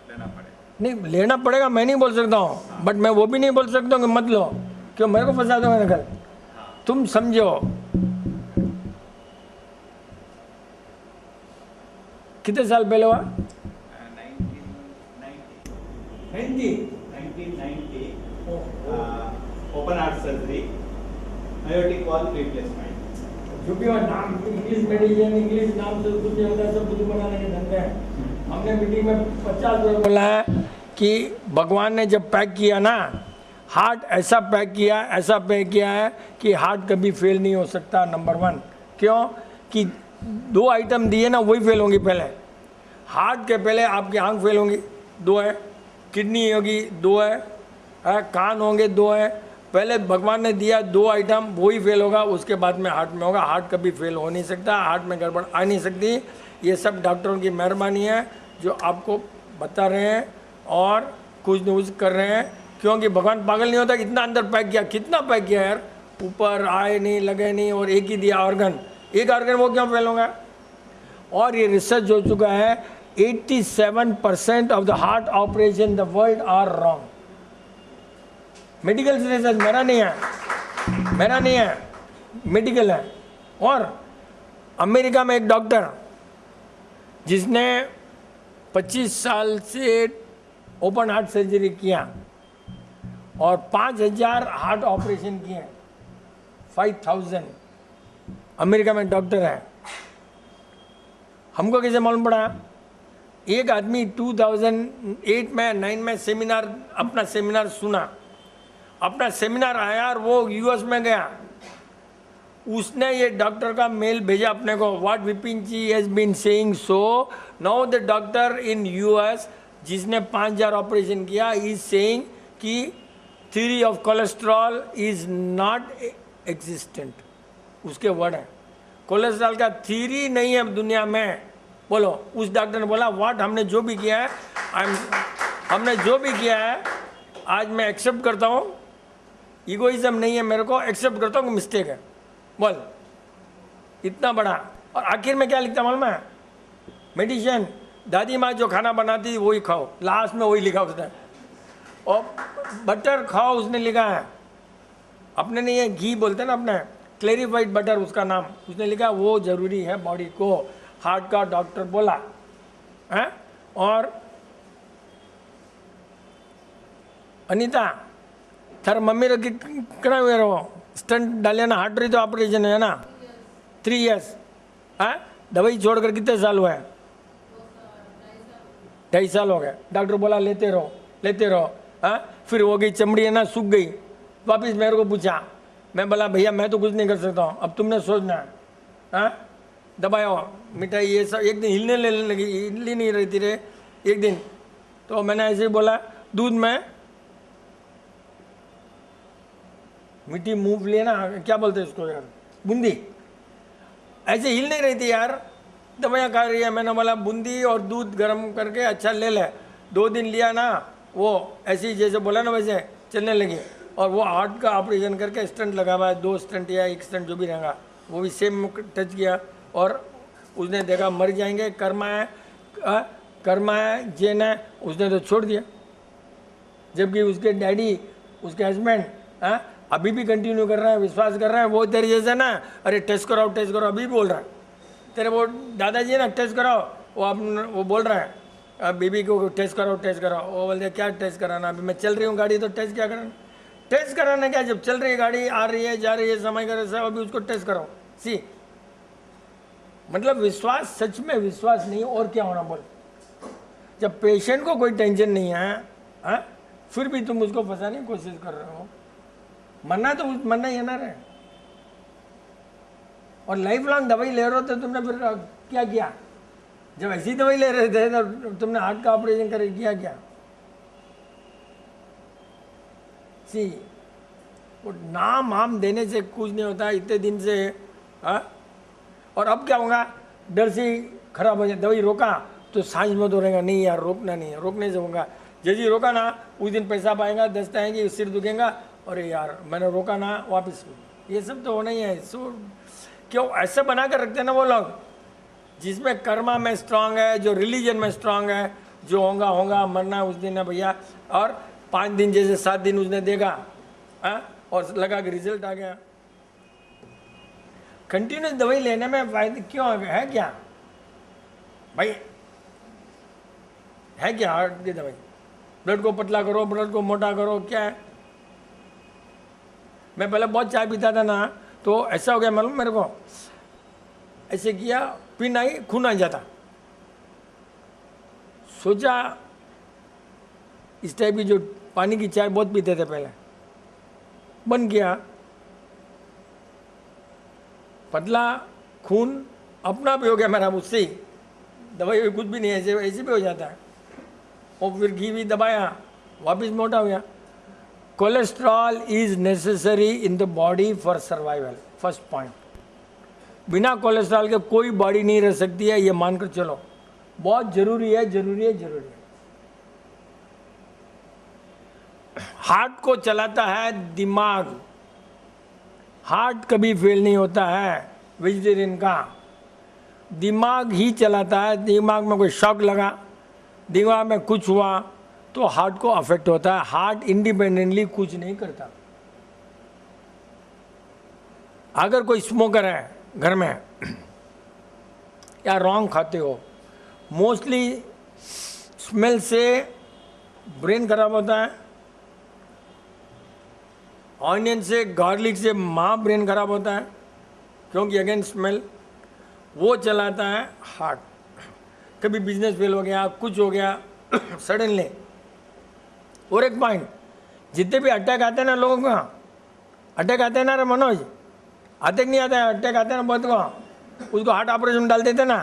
लेना पड़ेगा। नहीं लेना पड़ेगा, मैं नहीं बोल सकता हूँ, बट मैं वो भी नहीं बोल सकता हूँ कि मत लो, क्यों मेरे को फंसा दो मैंने कल। तुम समझो कितने साल पहले हुआ? 1990 open heart surgery, aortic wall replacement. जो भी नाम इंग्लिश मेडिसिन, इंग्लिश नाम से कुछ नहीं होता, सब कुछ बनाने के धंधे हैं। हमने मीटिंग में 50 बार बोला है कि भगवान ने जब पैक किया ना, हार्ट ऐसा पैक किया, ऐसा पैक किया है कि हार्ट कभी फेल नहीं हो सकता। नंबर 1 क्यों कि 2 आइटम दिए ना, वही फेल होंगी। पहले हार्ट के पहले आपकी आंख फेल होंगी, 2 है, किडनी होगी 2 है, कान होंगे 2 है, पहले भगवान ने दिया 2 आइटम, वो ही फेल होगा, उसके बाद में हार्ट में होगा। हार्ट कभी फेल हो नहीं सकता, हार्ट में गड़बड़ आ नहीं सकती। ये सब डॉक्टरों की मेहरबानी है जो आपको बता रहे हैं और कुछ न कुछ कर रहे हैं, क्योंकि भगवान पागल नहीं होता। इतना अंदर पैक किया, कितना पैक किया यार, ऊपर आए नहीं, लगे नहीं, और एक ही दिया ऑर्गन, एक ऑर्गन, वो क्यों फेल होगा। और ये रिसर्च हो चुका है 87% of the heart operation in the world are wrong. Medical research मेरा नहीं है, मेरा नहीं है, मेडिकल है। और अमेरिका में एक डॉक्टर जिसने 25 साल से ओपन हार्ट सर्जरी किया और 5000 हार्ट ऑपरेशन किए, 5000 अमेरिका में डॉक्टर है। हमको कैसे मालूम पड़ा? एक आदमी 2008 में 9 में सेमिनार, अपना सेमिनार सुना, अपना सेमिनार आया और वो यूएस में गया, उसने ये डॉक्टर का मेल भेजा अपने को, what Vipin ji has been saying, so now the doctor in US जिसने 5000 ऑपरेशन किया इज सेइंग कि theory of cholesterol is not existent. उसके वर्ड है, कोलेस्ट्रॉल का थ्योरी नहीं है दुनिया में। बोलो, उस डॉक्टर ने बोला व्हाट, हमने जो भी किया है, हमने जो भी किया है आज मैं एक्सेप्ट करता हूँ, ईगोइज्म नहीं है मेरे को, एक्सेप्ट करता हूँ कि मिस्टेक है। बोल, इतना बड़ा। और आखिर में क्या लिखता मालूम है? मेडिसिन, दादी माँ जो खाना बनाती वही खाओ, लास्ट में वही लिखा उसने। और बटर खाओ उसने लिखा है, अपने नहीं है, घी बोलते ना अपने, क्लेरिफाइड बटर उसका नाम, उसने लिखा वो जरूरी है बॉडी को, हार्ट का डॉक्टर बोला है। और अनीता थार मम्मी रे कितना हुए रहो स्टंट डाले ना, हार्ट रही तो ऑपरेशन है ना, 3 years है। दवाई छोड़कर कितने साल हुए? 2.5 साल हो गए। डॉक्टर बोला लेते रहो, लेते रहो। हाँ, फिर हो गई चमड़ी है ना, सूख गई, वापिस मेरे को पूछा, मैं बोला भैया मैं तो कुछ नहीं कर सकता हूँ, अब तुमने सोचना है। हाँ, दबाओ मिठाई ये सब, एक दिन हिलने लेने लगी, हिल नहीं रहती रे एक दिन, तो मैंने ऐसे ही बोला दूध में मीठी मूंगफली ना, क्या बोलते हैं उसको यार, बूंदी, ऐसे हिल नहीं रही थी यार, दवाइयाँ खा रही है। मैंने बोला बूंदी और दूध गर्म करके अच्छा ले ले। 2 दिन लिया ना, वो ऐसे ही जैसे बोला ना वैसे चलने लगी। और वो हार्ट का ऑपरेशन करके स्टंट लगा हुआ है, 2 स्टंट या 1 स्टंट जो भी रहेगा, वो भी सेम टच किया। और उसने देखा मर जाएंगे, कर्मा है जेन है, उसने तो छोड़ दिया। जबकि उसके डैडी, उसके हस्बैंड अभी भी कंटिन्यू कर रहे हैं, विश्वास कर रहे हैं। वो तेरे जैसे ना, अरे टेस्ट कराओ टेस्ट कराओ, अभी बोल रहा है तेरे वो दादाजी है ना, टेस्ट कराओ, वो बोल रहा है बीबी को टेस्ट कराओ टेस्ट कराओ। वो बोलते क्या टेस्ट कराना, अभी मैं चल रही हूँ गाड़ी तो टेस्ट क्या कराना, टेस्ट कराना क्या, जब चल रही है गाड़ी, आ रही है जा रही है, समय कर सब, अभी उसको टेस्ट कराओ। सी मतलब विश्वास, सच में विश्वास नहीं और क्या होना। बोल, जब पेशेंट को कोई टेंशन नहीं है, फिर भी तुम उसको फंसाने की कोशिश कर रहे हो। मरना तो मरना ही है ना रे। और लाइफ लॉन्ग दवाई ले रहे हो तो तुमने फिर क्या किया? जब ऐसी दवाई ले रहे थे तो तुमने हार्ट का ऑपरेशन कर किया क्या? सी वो नाम आम देने से कुछ नहीं होता इतने दिन से। और अब क्या होगा, डर से खराब हो जाए। दवाई रोका तो साइंस में तो रहेगा नहीं यार, रोकना नहीं है, रोकने से होगा। जैसे रोका ना, उस दिन पैसा पाएगा, दस्त आएंगे, सिर दुखेगा, अरे यार मैंने रोका ना, वापस। ये सब तो होना ही है। सो क्यों ऐसे बना कर रखते हैं ना वो लोग, जिसमें कर्मा में स्ट्रांग है, जो रिलीजन में स्ट्रांग है, जो होगा होगा, मरना उस दिन है भैया। और 5 दिन जैसे 7 दिन उसने देगा और लगा कि रिजल्ट आ गया। कंटिन्यूस दवाई लेने में फायदे क्यों है क्या भाई? है क्या हार्ट की दवाई? ब्लड को पतला करो, ब्लड को मोटा करो, क्या है? मैं पहले बहुत चाय पीता था ना, तो ऐसा हो गया मालूम मेरे को, ऐसे किया, पीना ही खून आ जाता। सोचा इस टाइप की जो पानी की चाय बहुत पीते थे पहले, बंद किया। पतला खून अपना भी हो गया मेरा, मुझसे ही। दवाई कुछ भी नहीं, ऐसे भी हो जाता है। और फिर घी भी दबाया, वापस मोटा हो गया। Cholesterol is necessary in the body for survival, first point. बिना कोलेस्ट्रॉल के कोई बॉडी नहीं रह सकती है, ये मानकर चलो, बहुत जरूरी है, जरूरी है, जरूरी है। हार्ट को चलाता है दिमाग, हार्ट कभी फेल नहीं होता है वेजिटेरियन का, दिमाग ही चलाता है। दिमाग में कोई शॉक लगा, दिमाग में कुछ हुआ तो हार्ट को अफेक्ट होता है। हार्ट इंडिपेंडेंटली कुछ नहीं करता। अगर कोई स्मोकर है घर में या रॉन्ग खाते हो, मोस्टली स्मेल से ब्रेन खराब होता है, ऑनियन से, गार्लिक से ब्रेन खराब होता है, क्योंकि अगेन स्मेल वो चलाता है हार्ट। कभी बिजनेस फेल हो गया, कुछ हो गया सडनली। और एक पॉइंट, जितने भी अटैक आते हैं ना लोगों को, अटैक आते हैं ना रे मनोज, आते नहीं आता है, अटैक आते हैं ना बहुत को, उसको हार्ट ऑपरेशन डाल देते ना,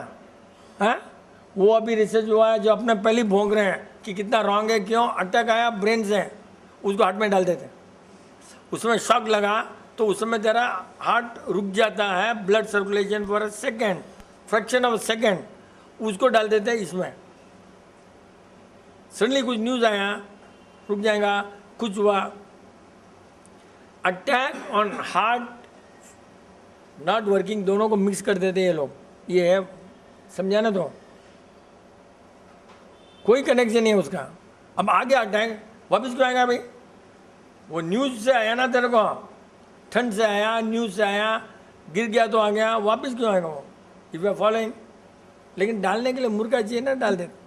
है वो अभी रिसर्च हुआ है, जो अपने पहले भोंक रहे हैं कि कितना रॉन्ग है। क्यों? अटैक आया ब्रेन से, उसको हार्ट में डाल देते, उसमें शॉक लगा तो उस समय तेरा हार्ट रुक जाता है, blood circulation for a second, fraction of second, उसको डाल देते हैं इसमें। सडनली कुछ न्यूज़ आया, रुक जाएगा, कुछ हुआ। Attack on heart not working, दोनों को मिक्स कर देते हैं ये लोग, ये है, समझाना तो कोई कनेक्शन नहीं है उसका। अब आ गया अटैक, वापस क्यों आएगा भाई? वो न्यूज़ से आया ना तेरे को, ठंड से आया, न्यूज़ से आया, गिर गया तो आ गया, वापस क्यों आएगा वो? If you are following. लेकिन डालने के लिए मुर्गा चाहिए ना, डाल देते।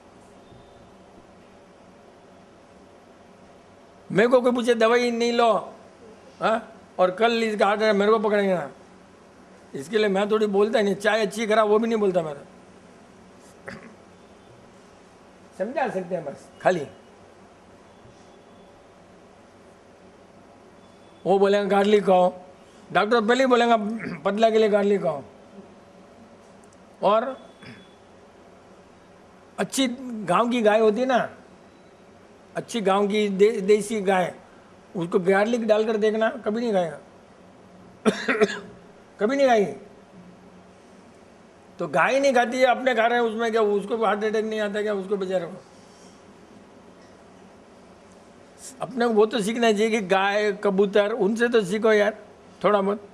मेरे को कोई पूछे दवाई नहीं लो, हाँ, और कल इसका हार्ट मेरे को पकड़ेंगे ना, इसके लिए मैं थोड़ी बोलता नहीं, चाय अच्छी खराब वो भी नहीं बोलता मैं, समझा सकते हैं बस खाली। वो बोलेंगे गार्लिक खाओ, डॉक्टर पहले ही बोलेंगे पतला के लिए गार्लिक खाओ। और अच्छी गांव की गाय होती है ना, अच्छी गांव की देसी गाय, उसको गार्लिक डालकर देखना, कभी नहीं खाएगा कभी नहीं खाएगी। तो गाय नहीं खाती है, अपने खा रहे हैं, उसमें क्या उसको हार्ट अटैक नहीं आता क्या उसको बेचारे को? अपने को वो तो सीखना चाहिए कि गाय, कबूतर, उनसे तो सीखो यार थोड़ा बहुत।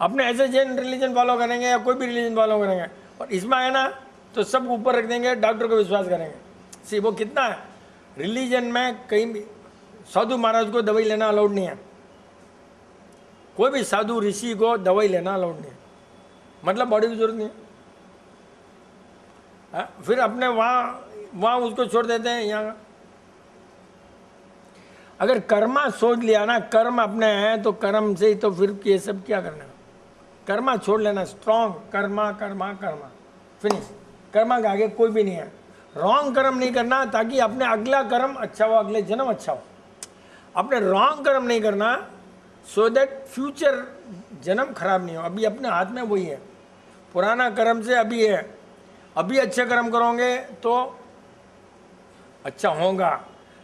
अपने ऐसे जैन रिलीजन फॉलो करेंगे या कोई भी रिलीजन फॉलो करेंगे और इसमें आए ना तो सब ऊपर रख देंगे, डॉक्टर को विश्वास करेंगे। सी वो कितना है, रिलीजन में कहीं भी साधु महाराज को दवाई लेना अलाउड नहीं है, कोई भी साधु ऋषि को दवाई लेना अलाउड नहीं है, मतलब बॉडी की जरूरत नहीं है। फिर अपने वहाँ उसको छोड़ देते हैं। यहाँ अगर कर्मा सोच लिया ना, कर्म अपने हैं तो कर्म से ही, तो फिर ये सब क्या करना? कर्मा छोड़ लेना, स्ट्रॉन्ग कर्मा कर्मा कर्मा, फिनिश। कर्मा के आगे कोई भी नहीं है। रॉन्ग कर्म नहीं करना ताकि अपने अगला कर्म अच्छा हो, अगले जन्म अच्छा हो। अपने रॉन्ग कर्म नहीं करना सो दैट फ्यूचर जन्म खराब नहीं हो। अभी अपने हाथ में वही है, पुराना कर्म से अभी है। अभी अच्छे कर्म करोगे तो अच्छा होगा,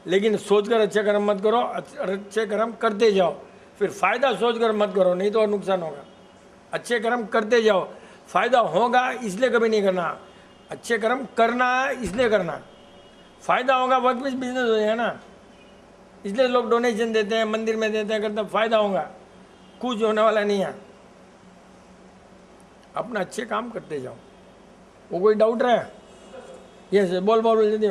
लेकिन सोचकर अच्छे कर्म मत करो, अच्छे कर्म करते जाओ। फिर फायदा सोचकर मत करो, नहीं तो और नुकसान होगा। अच्छे कर्म करते जाओ, फायदा होगा इसलिए कभी नहीं करना। अच्छे कर्म करना है इसलिए करना, फायदा होगा वर्क में बिजनेस हो जाएगा ना, इसलिए लोग डोनेशन देते हैं, मंदिर में देते हैं, करते फायदा होगा, कुछ होने वाला नहीं है। अपना अच्छे काम करते जाओ। वो कोई डाउट रहे? यस, बोल बोल बोल जल्दी।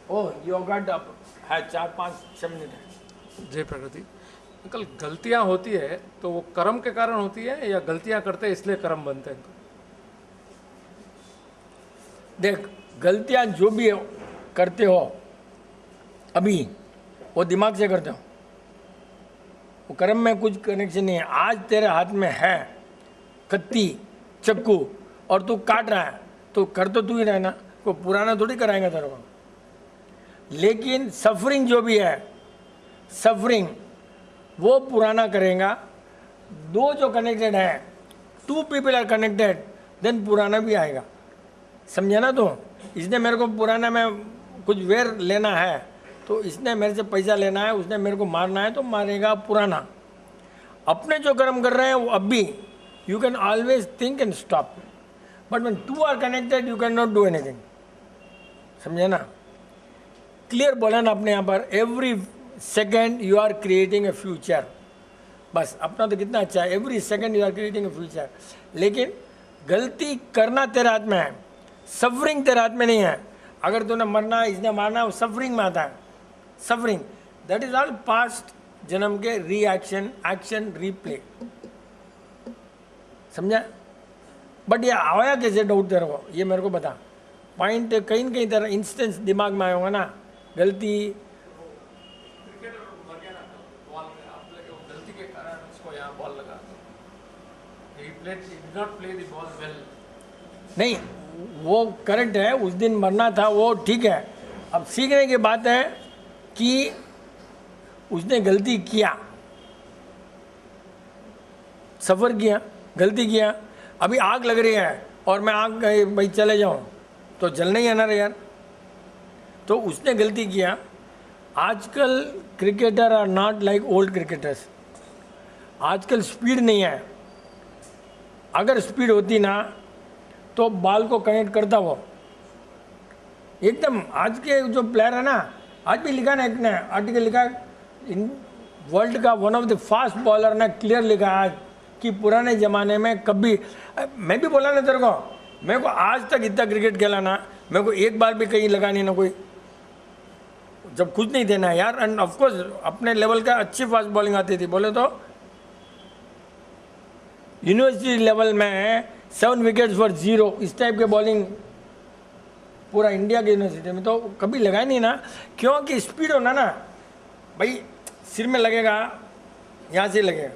ओह योगा डब है, 4-5-6 मिनट है। जय प्रकृति। अंकल, गलतियां होती है तो वो कर्म के कारण होती है या गलतियां करते हैं इसलिए कर्म बनते हैं? देख, गलतियां जो भी करते हो अभी, वो दिमाग से करते हो, वो कर्म में कुछ कनेक्शन नहीं है। आज तेरे हाथ में है कत्ती, चक्कू और तू काट रहा है, तो कर तो तू ही रहा है ना, कोई पुराना थोड़ी कराएगा तेरे को। लेकिन सफरिंग जो भी है, सफरिंग वो पुराना करेगा। दो जो कनेक्टेड है, 2 पीपल आर कनेक्टेड, देन पुराना भी आएगा। समझा ना? तो इसने मेरे को पुराना में कुछ वेर लेना है तो इसने मेरे से पैसा लेना है, उसने मेरे को मारना है तो मारेगा पुराना। अपने जो कर्म कर रहे हैं वो अब भी you can always think and stop, but when two are connected you can not do anything. समझे ना? क्लियर बोला ना अपने यहाँ पर, every second you are creating a future. बस अपना तो कितना अच्छा है, every second you are creating a future. लेकिन गलती करना तेरे हाथ में है, सफरिंग तेरे हाथ में नहीं है। अगर तूने मरना है, इसने मारना है, वो सफरिंग में आता है। Suffering that is all past जन्म के रिएक्शन, एक्शन, रिप्ले। समझा? बट ये आया कैसे डाउट तेरे को, ये मेरे को बता। पॉइंट कहीं न कहीं तेरा इंस्टेंस दिमाग में आया होगा ना, गलती क्रिकेटर मर गया ना बॉल में, आप लगे वो गलती के कारण उसको यहाँ बॉल लगा तो he did not play the ball well। नहीं, वो करेक्ट है, उस दिन मरना था वो ठीक है। अब सीखने की बात है कि उसने गलती किया, सफ़र किया, गलती किया। अभी आग लग रही है और मैं आग भाई चले जाऊं तो जलना ही है ना रे यार। तो उसने गलती किया। आजकल cricketer are not like old cricketers. आजकल स्पीड नहीं है। अगर स्पीड होती ना तो बॉल को कनेक्ट करता वो एकदम। आज के जो प्लेयर है ना, आज भी लिखा ना, एक ने आर्टिकल लिखा इन वर्ल्ड का one of the fast bowler ने क्लियर लिखा आज कि पुराने ज़माने में कभी, मैं भी बोला ना तेरे को, मेरे को आज तक इतना क्रिकेट खेला ना, मेरे को एक बार भी कहीं लगा नहीं ना कोई, जब कुछ नहीं देना यार। एंड ऑफकोर्स अपने लेवल का अच्छी फास्ट बॉलिंग आती थी। बोले तो यूनिवर्सिटी लेवल में 7 विकेट्स फॉर 0 इस टाइप के बॉलिंग पूरा इंडिया की यूनिवर्सिटी में तो कभी लगा नहीं ना। क्योंकि स्पीड होना ना भाई, सिर में लगेगा, यहाँ से लगेगा,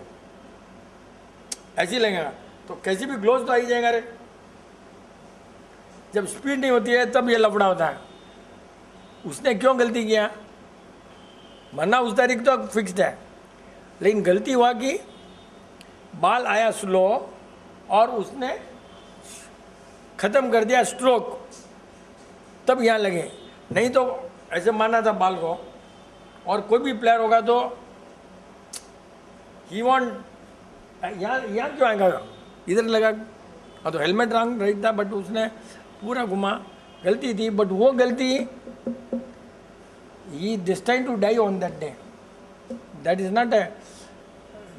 ऐसे ही लगेगा तो कैसे भी ग्लोव्स तो आ ही जाएगा रे। जब स्पीड नहीं होती है तब ये लफड़ा होता है। उसने क्यों गलती किया? मरना उस तारीख तो फिक्स्ड है, लेकिन गलती हुआ कि बॉल आया स्लो और उसने ख़त्म कर दिया स्ट्रोक, तब यहाँ लगे। नहीं तो ऐसे मारना था बॉल को। और कोई भी प्लेयर होगा तो ही वांट, यहाँ क्यों आएगा, इधर लगा। हाँ तो हेलमेट रॉन्ग राइट था, बट उसने पूरा घुमा, गलती थी। बट वो गलती ही destined to die on that day. That is not a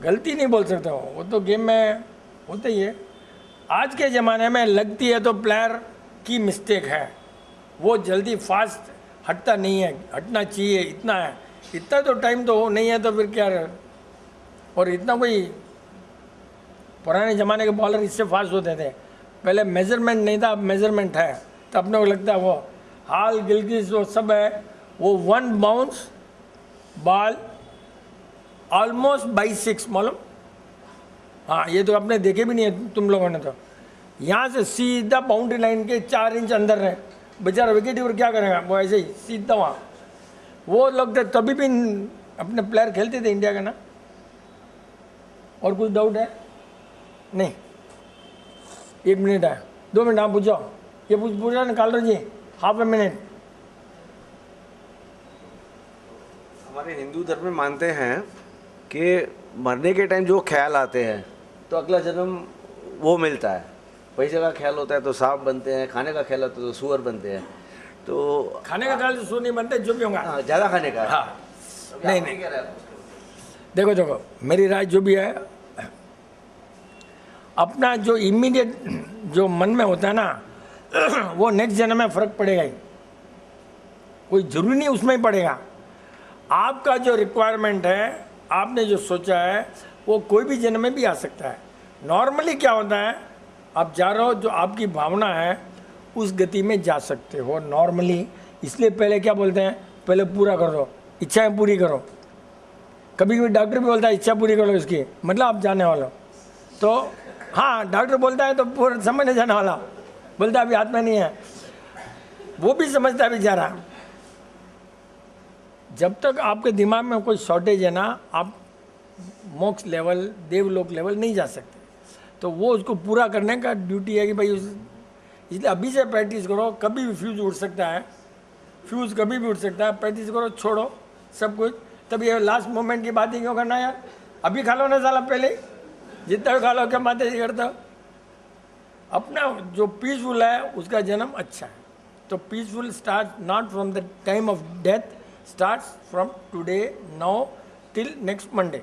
गलती, नहीं बोल सकते हो, वो तो गेम में होता ही है। आज के ज़माने में लगती है तो प्लेयर की मिस्टेक है, वो जल्दी फास्ट हटता नहीं है, हटना चाहिए, इतना है। इतना तो टाइम तो नहीं है तो फिर क्या है। और इतना कोई पुराने ज़माने के बॉलर इससे फास्ट होते थे। पहले मेजरमेंट नहीं था, अब मेजरमेंट है। तो अपने को लगता है वो हाल गिलगिस वो सब है, वो 1 बाउंस बॉल ऑलमोस्ट बाई 6 मालूम। हाँ, ये तो आपने देखे भी नहीं है तुम लोगों ने। तो यहाँ से सीधा बाउंड्री लाइन के 4 इंच अंदर रहे, बेचारा विकेट कीपर क्या करेगा, वो ऐसे ही सीधा वहाँ। वो लोग थे तभी भी अपने प्लेयर खेलते थे इंडिया का ना। और कुछ डाउट है? नहीं, 1 मिनट है, 2 मिनट आप पूछो। ये पूछा निकाल लो जी, हाफ ए मिनट। हमारे हिंदू धर्म में मानते हैं कि मरने के टाइम जो ख्याल आते हैं तो अगला जन्म वो मिलता है। पैसे का ख्याल होता है तो सांप बनते हैं, खाने का ख्याल होता है तो सुअर बनते हैं। तो खाने का ख्याल से सुअर नहीं बनते, जो भी होगा। हाँ, ज़्यादा खाने का। हाँ, नहीं देखो देखो, मेरी राय जो भी है, अपना जो इमीडिएट जो मन में होता है ना वो नेक्स्ट जन्म में फ़र्क पड़ेगा ही, कोई ज़रूरी नहीं उसमें ही पड़ेगा। आपका जो रिक्वायरमेंट है, आपने जो सोचा है, वो कोई भी जन्म में भी आ सकता है। नॉर्मली क्या होता है, आप जा रहे हो, जो आपकी भावना है उस गति में जा सकते हो नॉर्मली। इसलिए पहले क्या बोलते हैं, पहले पूरा कर दो, इच्छाएं पूरी करो। कभी कभी डॉक्टर भी बोलता है इच्छा पूरी करो इसकी, मतलब आप जाने वाले हो। तो हाँ, डॉक्टर बोलता है तो पूरा समझ नहीं जाने वाला, बोलता है अभी हाथ में नहीं है, वो भी समझता है बेचारा। जब तक आपके दिमाग में कोई शॉर्टेज है ना, आप मोक्ष लेवल, देवलोक लेवल नहीं जा सकते। तो वो उसको पूरा करने का ड्यूटी है कि भाई इसलिए अभी से प्रैक्टिस करो। कभी भी फ्यूज उड़ सकता है, फ्यूज़ कभी भी उठ सकता है। प्रैक्टिस करो, छोड़ो सब कुछ। तब ये लास्ट मोमेंट की बात ही क्यों करना यार? अभी खा लो ना साला, पहले ही। जितना भी खा लो, क्या माते जी करता हो? अपना जो पीसफुल है उसका जन्म अच्छा है। तो peaceful start not from the time of death, starts from today, now till next Monday.